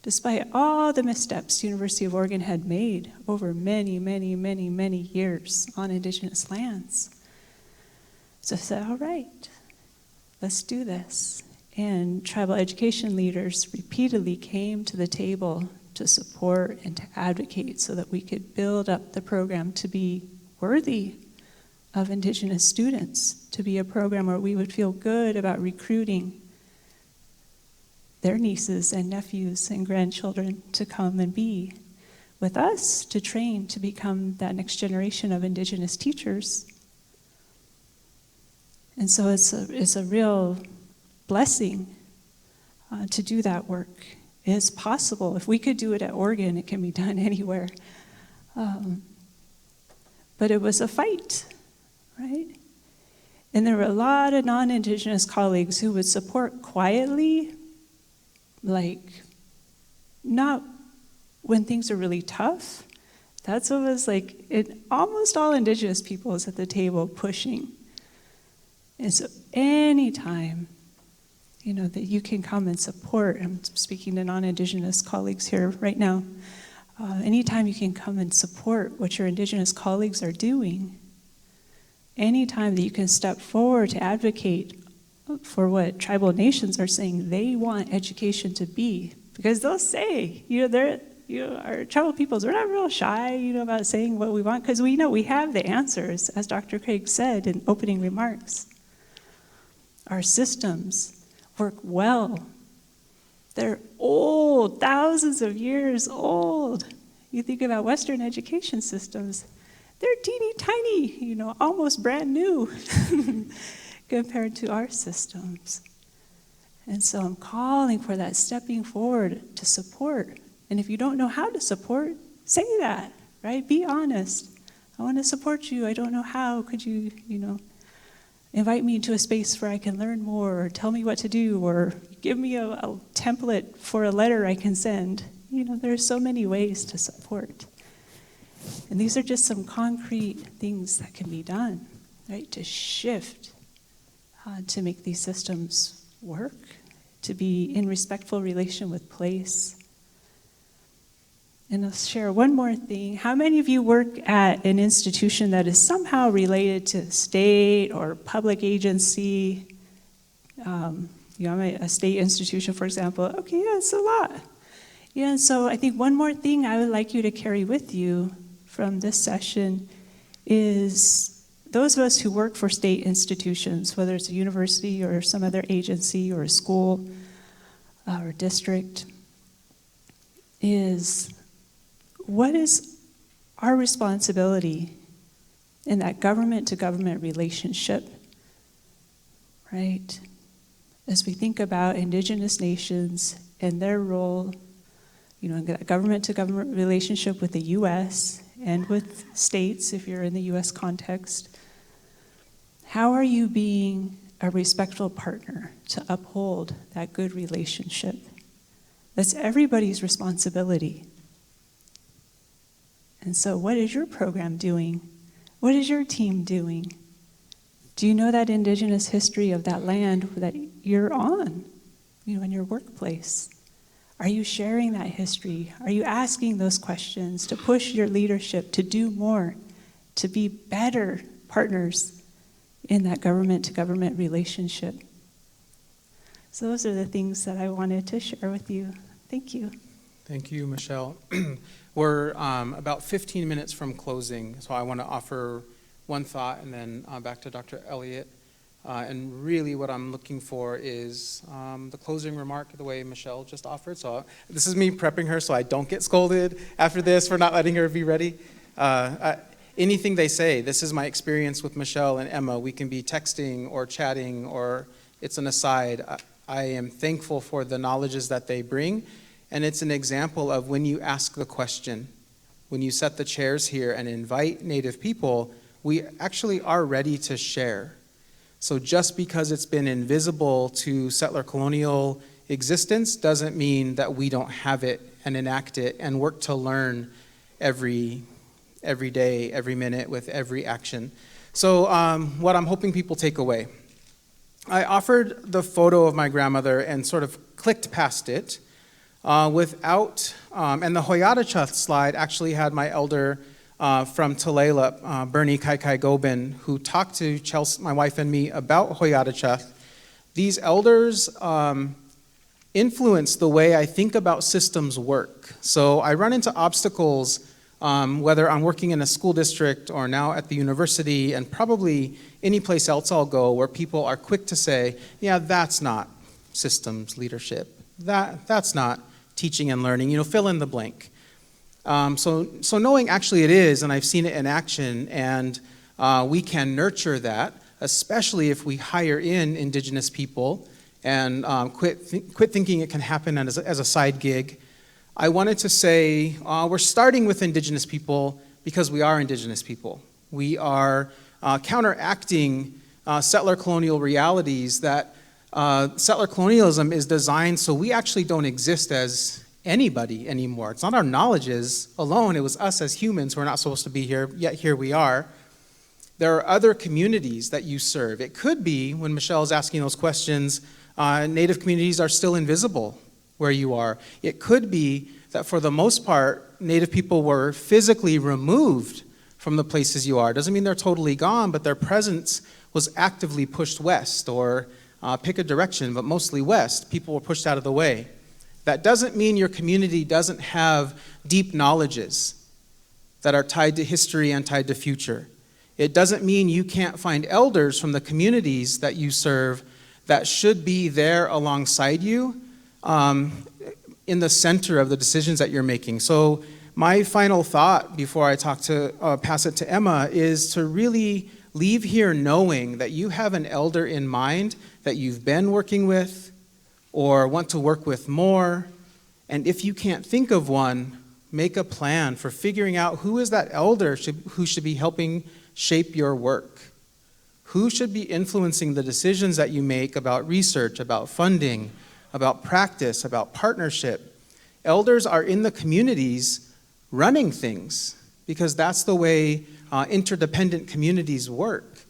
despite all the missteps the University of Oregon had made over many, many, many, many years on Indigenous lands. So I said, all right, let's do this. And tribal education leaders repeatedly came to the table to support and to advocate so that we could build up the program to be worthy of Indigenous students, to be a program where we would feel good about recruiting their nieces and nephews and grandchildren to come and be with us, to train to become that next generation of Indigenous teachers. And so it's a real blessing to do that work. It's possible. If we could do it at Oregon, it can be done anywhere. But it was a fight, right? And there were a lot of non-Indigenous colleagues who would support quietly, like not when things are really tough. That's what was like, almost all Indigenous people is at the table pushing. And so anytime that you can come and support. I'm speaking to non-Indigenous colleagues here right now. Anytime you can come and support what your Indigenous colleagues are doing, anytime that you can step forward to advocate for what tribal nations are saying they want education to be, because they'll say, our tribal peoples, we're not real shy, about saying what we want, because we know we have the answers, as Dr. Craig said in opening remarks. Our systems work well. They're old, thousands of years old. You think about Western education systems, they're teeny tiny, almost brand new compared to our systems. And so I'm calling for that stepping forward to support. And if you don't know how to support, say that, right? Be honest. I want to support you. I don't know how. Could you, invite me into a space where I can learn more, or tell me what to do, or give me a template for a letter I can send. There's so many ways to support. And these are just some concrete things that can be done, right, to shift, to make these systems work, to be in respectful relation with place. And I'll share one more thing. How many of you work at an institution that is somehow related to state or public agency? I'm at a state institution, for example. Okay, yeah, it's a lot. Yeah, and so I think one more thing I would like you to carry with you from this session is those of us who work for state institutions, whether it's a university or some other agency or a school or district, is what is our responsibility in that government-to-government relationship, right? As we think about Indigenous nations and their role, in that government-to-government relationship with the U.S. and with states, if you're in the U.S. context, how are you being a respectful partner to uphold that good relationship? That's everybody's responsibility. And so what is your program doing? What is your team doing? Do you know that Indigenous history of that land that you're on, in your workplace? Are you sharing that history? Are you asking those questions to push your leadership to do more, to be better partners in that government-to-government relationship? So those are the things that I wanted to share with you. Thank you. Thank you, Michelle. We're about 15 minutes from closing, so I want to offer one thought and then back to Dr. Elliott. And really what I'm looking for is the closing remark the way Michelle just offered. So this is me prepping her so I don't get scolded after this for not letting her be ready. Anything they say, this is my experience with Michelle and Emma. We can be texting or chatting or it's an aside. I am thankful for the knowledges that they bring. And it's an example of when you ask the question, when you set the chairs here and invite Native people, we actually are ready to share. So just because it's been invisible to settler colonial existence doesn't mean that we don't have it and enact it and work to learn every day, every minute, with every action. So what I'm hoping people take away. I offered the photo of my grandmother and sort of clicked past it without, and the Hoyatacha slide actually had my elder from Tulalip, Bernie Kaikai Gobin, who talked to Chelsea, my wife, and me about Hoyatacha. These elders influence the way I think about systems work. So I run into obstacles, whether I'm working in a school district or now at the university, and probably any place else I'll go, where people are quick to say, yeah, that's not systems leadership. That's not teaching and learning, fill in the blank. So knowing actually it is, and I've seen it in action, and we can nurture that, especially if we hire in Indigenous people and quit thinking it can happen as a side gig. I wanted to say we're starting with Indigenous people because we are Indigenous people. We are counteracting settler colonial realities that settler colonialism is designed so we actually don't exist as anybody anymore. It's not our knowledges alone, it was us as humans who are not supposed to be here, yet here we are. There are other communities that you serve. It could be, when Michelle is asking those questions, Native communities are still invisible where you are. It could be that for the most part, Native people were physically removed from the places you are. Doesn't mean they're totally gone, but their presence was actively pushed west, or pick a direction, but mostly west. People were pushed out of the way. That doesn't mean your community doesn't have deep knowledges that are tied to history and tied to future. It doesn't mean you can't find elders from the communities that you serve that should be there alongside you in the center of the decisions that you're making. So my final thought before I pass it to Emma is to really leave here knowing that you have an elder in mind that you've been working with or want to work with more. And if you can't think of one, make a plan for figuring out who is that elder who should be helping shape your work. Who should be influencing the decisions that you make about research, about funding, about practice, about partnership? Elders are in the communities running things because that's the way interdependent communities work.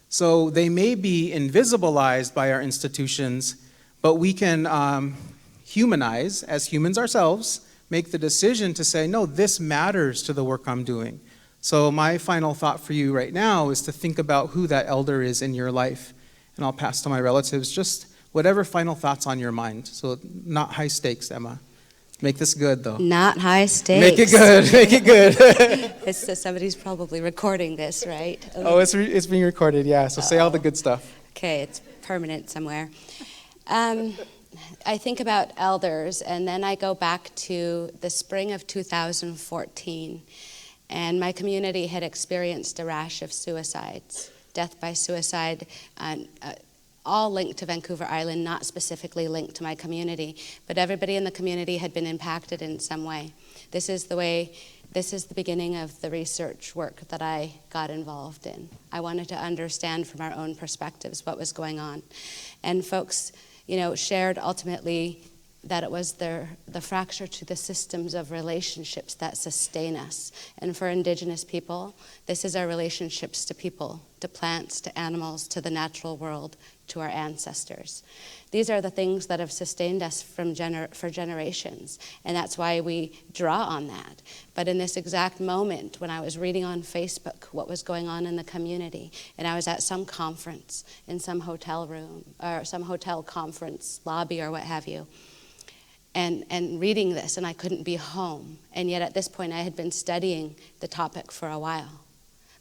So they may be invisibilized by our institutions, but we can humanize, as humans ourselves, make the decision to say, no, this matters to the work I'm doing. So my final thought for you right now is to think about who that elder is in your life. And I'll pass to my relatives, just whatever final thoughts on your mind. So not high stakes, Emma. Make this good, though. Not high stakes. Make it good, make it good. Somebody's probably recording this, right? Oh, it's being recorded, yeah. So say all the good stuff. Okay, it's permanent somewhere. I think about elders, and then I go back to the spring of 2014. And my community had experienced a rash of suicides, death by suicide, all linked to Vancouver Island, not specifically linked to my community, but everybody in the community had been impacted in some way. This is the beginning of the research work that I got involved in. I wanted to understand from our own perspectives what was going on. And folks, shared ultimately that it was the fracture to the systems of relationships that sustain us. And for Indigenous people, this is our relationships to people, to plants, to animals, to the natural world, to our ancestors. These are the things that have sustained us for generations, and that's why we draw on that. But in this exact moment, when I was reading on Facebook what was going on in the community, and I was at some conference in some hotel room, or some hotel conference lobby or what have you, and reading this, and I couldn't be home. And yet at this point, I had been studying the topic for a while.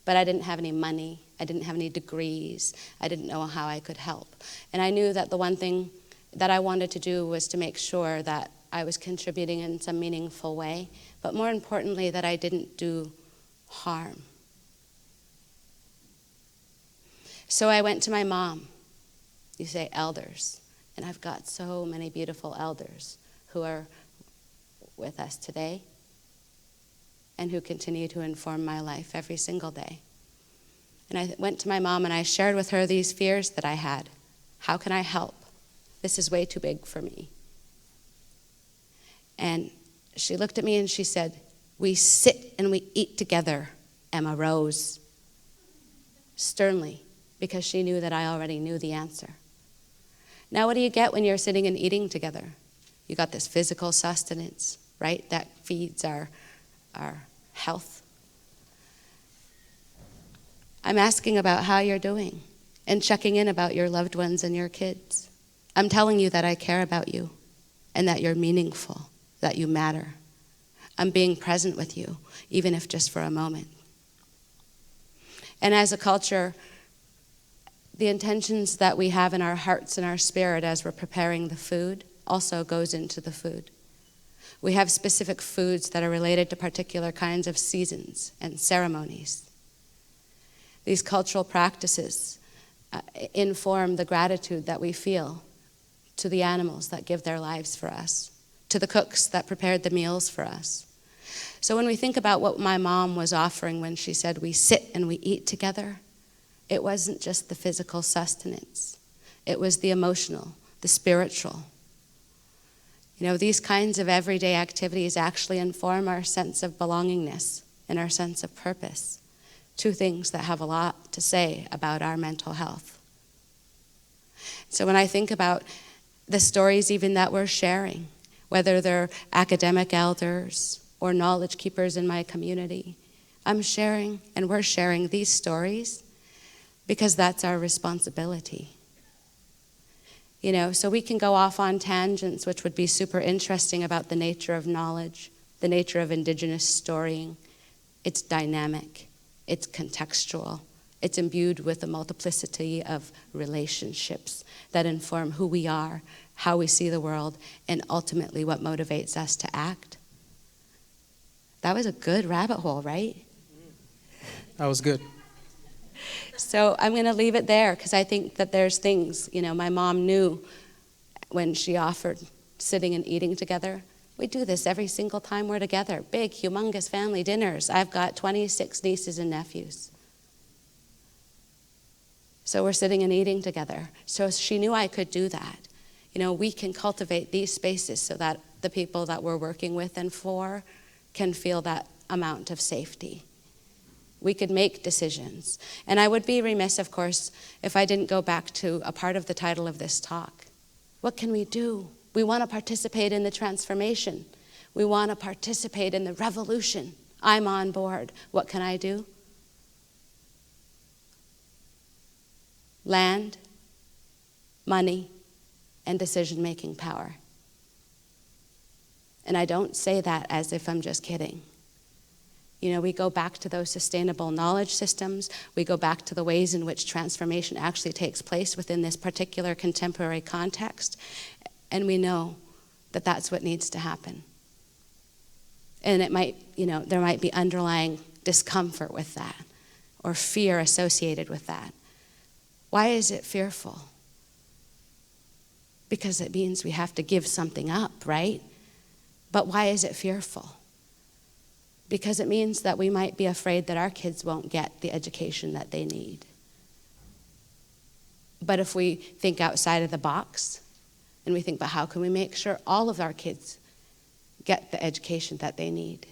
But I didn't have any money. I didn't have any degrees. I didn't know how I could help. And I knew that the one thing that I wanted to do was to make sure that I was contributing in some meaningful way, but more importantly, that I didn't do harm. So I went to my mom. You say elders, and I've got so many beautiful elders who are with us today. and who continue to inform my life every single day. And I went to my mom and I shared with her these fears that I had. How can I help? This is way too big for me. And she looked at me and she said, "We sit and we eat together, Emma Rose." Sternly, because she knew that I already knew the answer. Now, what do you get when you're sitting and eating together? You got this physical sustenance, right? That feeds our health. I'm asking about how you're doing and checking in about your loved ones and your kids. I'm telling you that I care about you and that you're meaningful, that you matter. I'm being present with you, even if just for a moment. And as a culture, the intentions that we have in our hearts and our spirit as we're preparing the food also goes into the food. We have specific foods that are related to particular kinds of seasons and ceremonies. These cultural practices inform the gratitude that we feel to the animals that give their lives for us, to the cooks that prepared the meals for us. So when we think about what my mom was offering when she said we sit and we eat together, it wasn't just the physical sustenance. It was the emotional, the spiritual. You know, these kinds of everyday activities actually inform our sense of belongingness and our sense of purpose. Two things that have a lot to say about our mental health. So when I think about the stories even that we're sharing, whether they're academic elders or knowledge keepers in my community, I'm sharing and we're sharing these stories because that's our responsibility. You know, so we can go off on tangents, which would be super interesting about the nature of knowledge, the nature of Indigenous storying. It's dynamic, it's contextual, it's imbued with a multiplicity of relationships that inform who we are, how we see the world, and ultimately what motivates us to act. That was a good rabbit hole, right? That was good. So I'm going to leave it there because I think that there's things, you know, my mom knew when she offered sitting and eating together. We do this every single time we're together. Big, humongous family dinners. I've got 26 nieces and nephews. So we're sitting and eating together. So she knew I could do that. You know, we can cultivate these spaces so that the people that we're working with and for can feel that amount of safety. We could make decisions. And I would be remiss, of course, if I didn't go back to a part of the title of this talk. What can we do? We want to participate in the transformation. We want to participate in the revolution. I'm on board. What can I do? Land, money, and decision-making power. And I don't say that as if I'm just kidding. You know, we go back to those sustainable knowledge systems. We go back to the ways in which transformation actually takes place within this particular contemporary context. And we know that that's what needs to happen. And it might, you know, there might be underlying discomfort with that or fear associated with that. Why is it fearful? Because it means we have to give something up, right? But why is it fearful? Because it means that we might be afraid that our kids won't get the education that they need. But if we think outside of the box and we think, but how can we make sure all of our kids get the education that they need?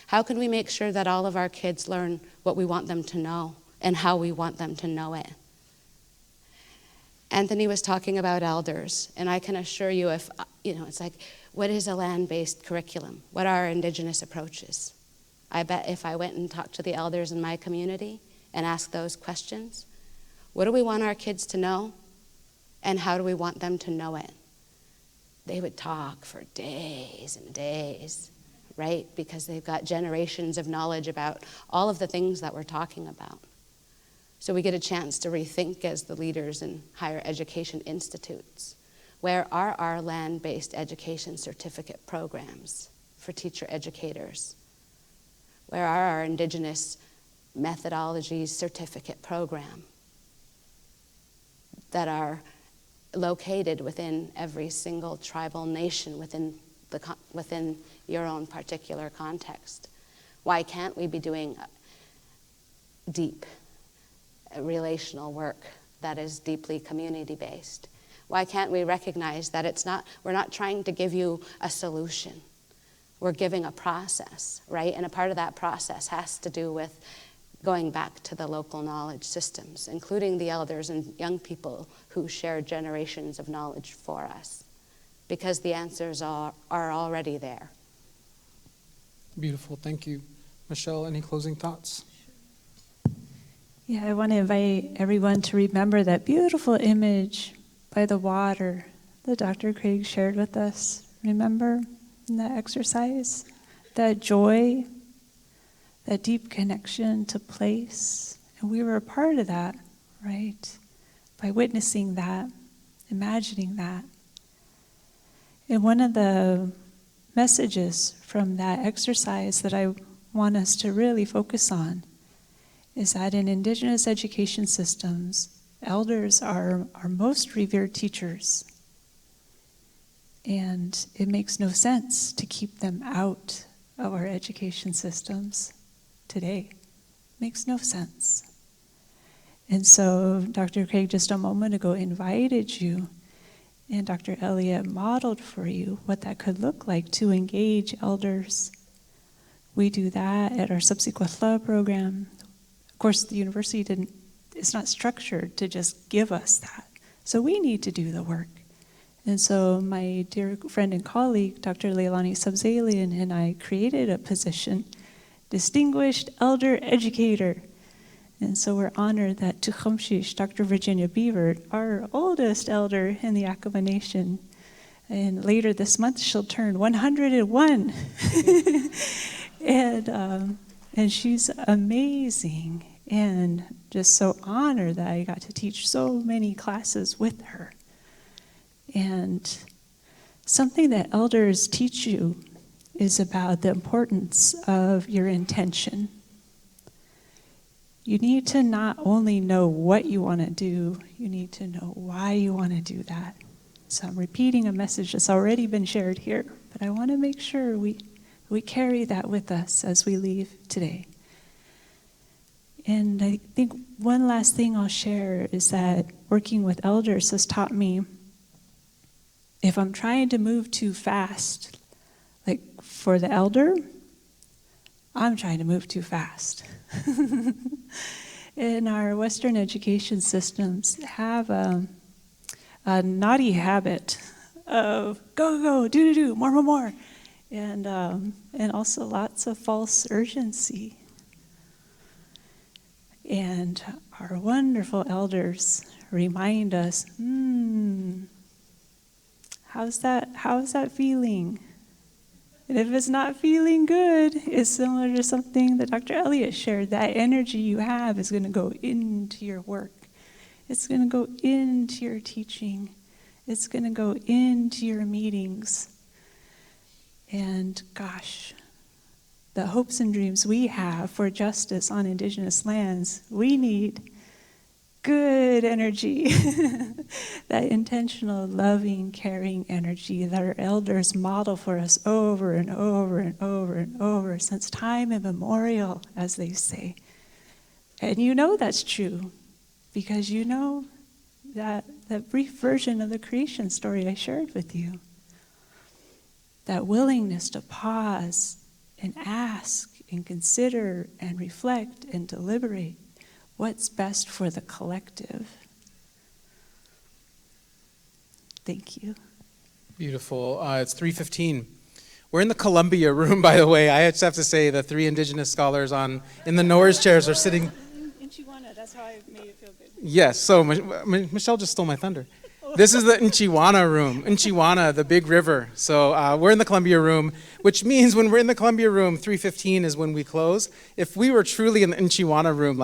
How can we make sure that all of our kids learn what we want them to know and how we want them to know it? Anthony was talking about elders, and I can assure you, if, you know, it's like, what is a land-based curriculum? What are Indigenous approaches? I bet if I went and talked to the elders in my community and asked those questions, what do we want our kids to know and how do we want them to know it? They would talk for days and days, right? Because they've got generations of knowledge about all of the things that we're talking about. So we get a chance to rethink as the leaders in higher education institutes. Where are our land-based education certificate programs for teacher educators? Where are our Indigenous methodologies certificate program that are located within every single tribal nation within your own particular context? Why can't we be doing deep relational work that is deeply community-based? Why can't we recognize that we're not trying to give you a solution. We're giving a process, right? And a part of that process has to do with going back to the local knowledge systems, including the elders and young people who share generations of knowledge for us, because the answers are already there. Beautiful, thank you. Michelle, any closing thoughts? Yeah, I want to invite everyone to remember that beautiful image by the water that Dr. Craig shared with us. Remember in that exercise? That joy, that deep connection to place. And we were a part of that, right? By witnessing that, imagining that. And one of the messages from that exercise that I want us to really focus on is that in Indigenous education systems, elders are our most revered teachers. And it makes no sense to keep them out of our education systems today. Makes no sense. And so Dr. Craig just a moment ago invited you, and Dr. Elliott modeled for you what that could look like to engage elders. We do that at our subsequent law program. Of course, the university it's not structured to just give us that. So we need to do the work. And so my dear friend and colleague, Dr. Leilani Sabzalian, and I created a position, Distinguished Elder Educator. And so we're honored that Tecumseh, Dr. Virginia Beaver, our oldest elder in the Yakama Nation, and later this month she'll turn 101. And she's amazing, and just so honored that I got to teach so many classes with her. And something that elders teach you is about the importance of your intention. You need to not only know what you want to do, you need to know why you want to do that. So I'm repeating a message that's already been shared here, but I want to make sure we carry that with us as we leave today. And I think one last thing I'll share is that working with elders has taught me, if I'm trying to move too fast, like for the elder, I'm trying to move too fast. And our Western education systems have a naughty habit of go, do, more. And also lots of false urgency. And our wonderful elders remind us, how's that feeling? And if it's not feeling good, it's similar to something that Dr. Elliott shared. That energy you have is going to go into your work. It's going to go into your teaching. It's going to go into your meetings. And gosh, the hopes and dreams we have for justice on Indigenous lands, we need good energy, that intentional, loving, caring energy that our elders model for us over and over and over and over since time immemorial, as they say. And you know that's true because you know that brief version of the creation story I shared with you. That willingness to pause and ask and consider and reflect and deliberate what's best for the collective. Thank you. Beautiful. It's 3:15. We're in the Columbia room, by the way. I just have to say the three Indigenous scholars in the Norris chairs are sitting. In Chihuahua, that's how I made it feel good. Yes, so Michelle just stole my thunder. This is the Nchiwana room, Nchiwana, the big river. So we're in the Columbia room, which means when we're in the Columbia room, 3:15 is when we close. If we were truly in the Nchiwana room,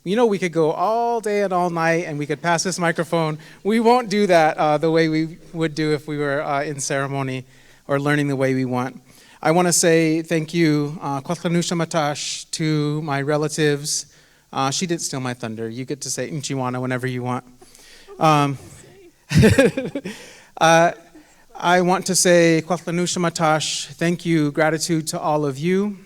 we could go all day and all night and we could pass this microphone. We won't do that the way we would do if we were in ceremony or learning the way we want. I want to say thank you, Kwatlanusha Matash, to my relatives. She didn't steal my thunder. You get to say Nchiwana whenever you want. I want to say, Kwatlanusha Matash, thank you, gratitude to all of you.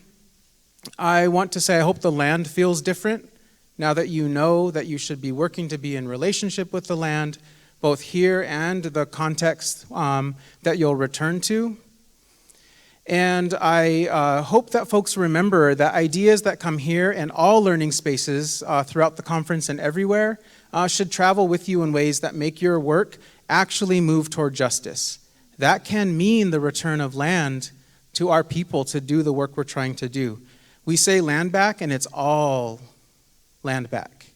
I want to say I hope the land feels different now that you know that you should be working to be in relationship with the land, both here and the context that you'll return to. And I hope that folks remember that ideas that come here and all learning spaces throughout the conference and everywhere should travel with you in ways that make your work actually move toward justice. That can mean the return of land to our people to do the work we're trying to do. We say land back, and it's all land back.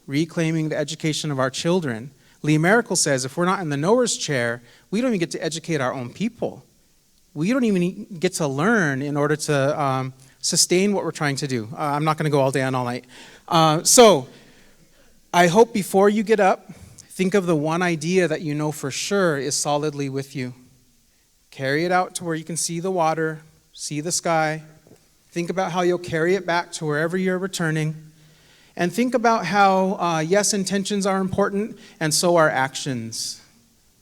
Reclaiming the education of our children. Lee Miracle says if we're not in the knower's chair, we don't even get to educate our own people. We don't even get to learn in order to sustain what we're trying to do. I'm not going to go all day and all night. So I hope before you get up, think of the one idea that you know for sure is solidly with you. Carry it out to where you can see the water, see the sky. Think about how you'll carry it back to wherever you're returning. And think about how, yes, intentions are important, and so are actions.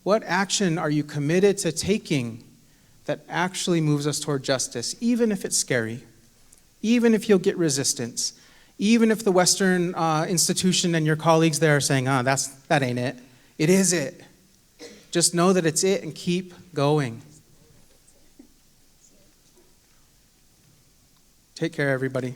What action are you committed to taking that actually moves us toward justice, even if it's scary, even if you'll get resistance, even if the Western institution and your colleagues there are saying, that ain't it. It is it. Just know that it's it and keep going. Take care, everybody.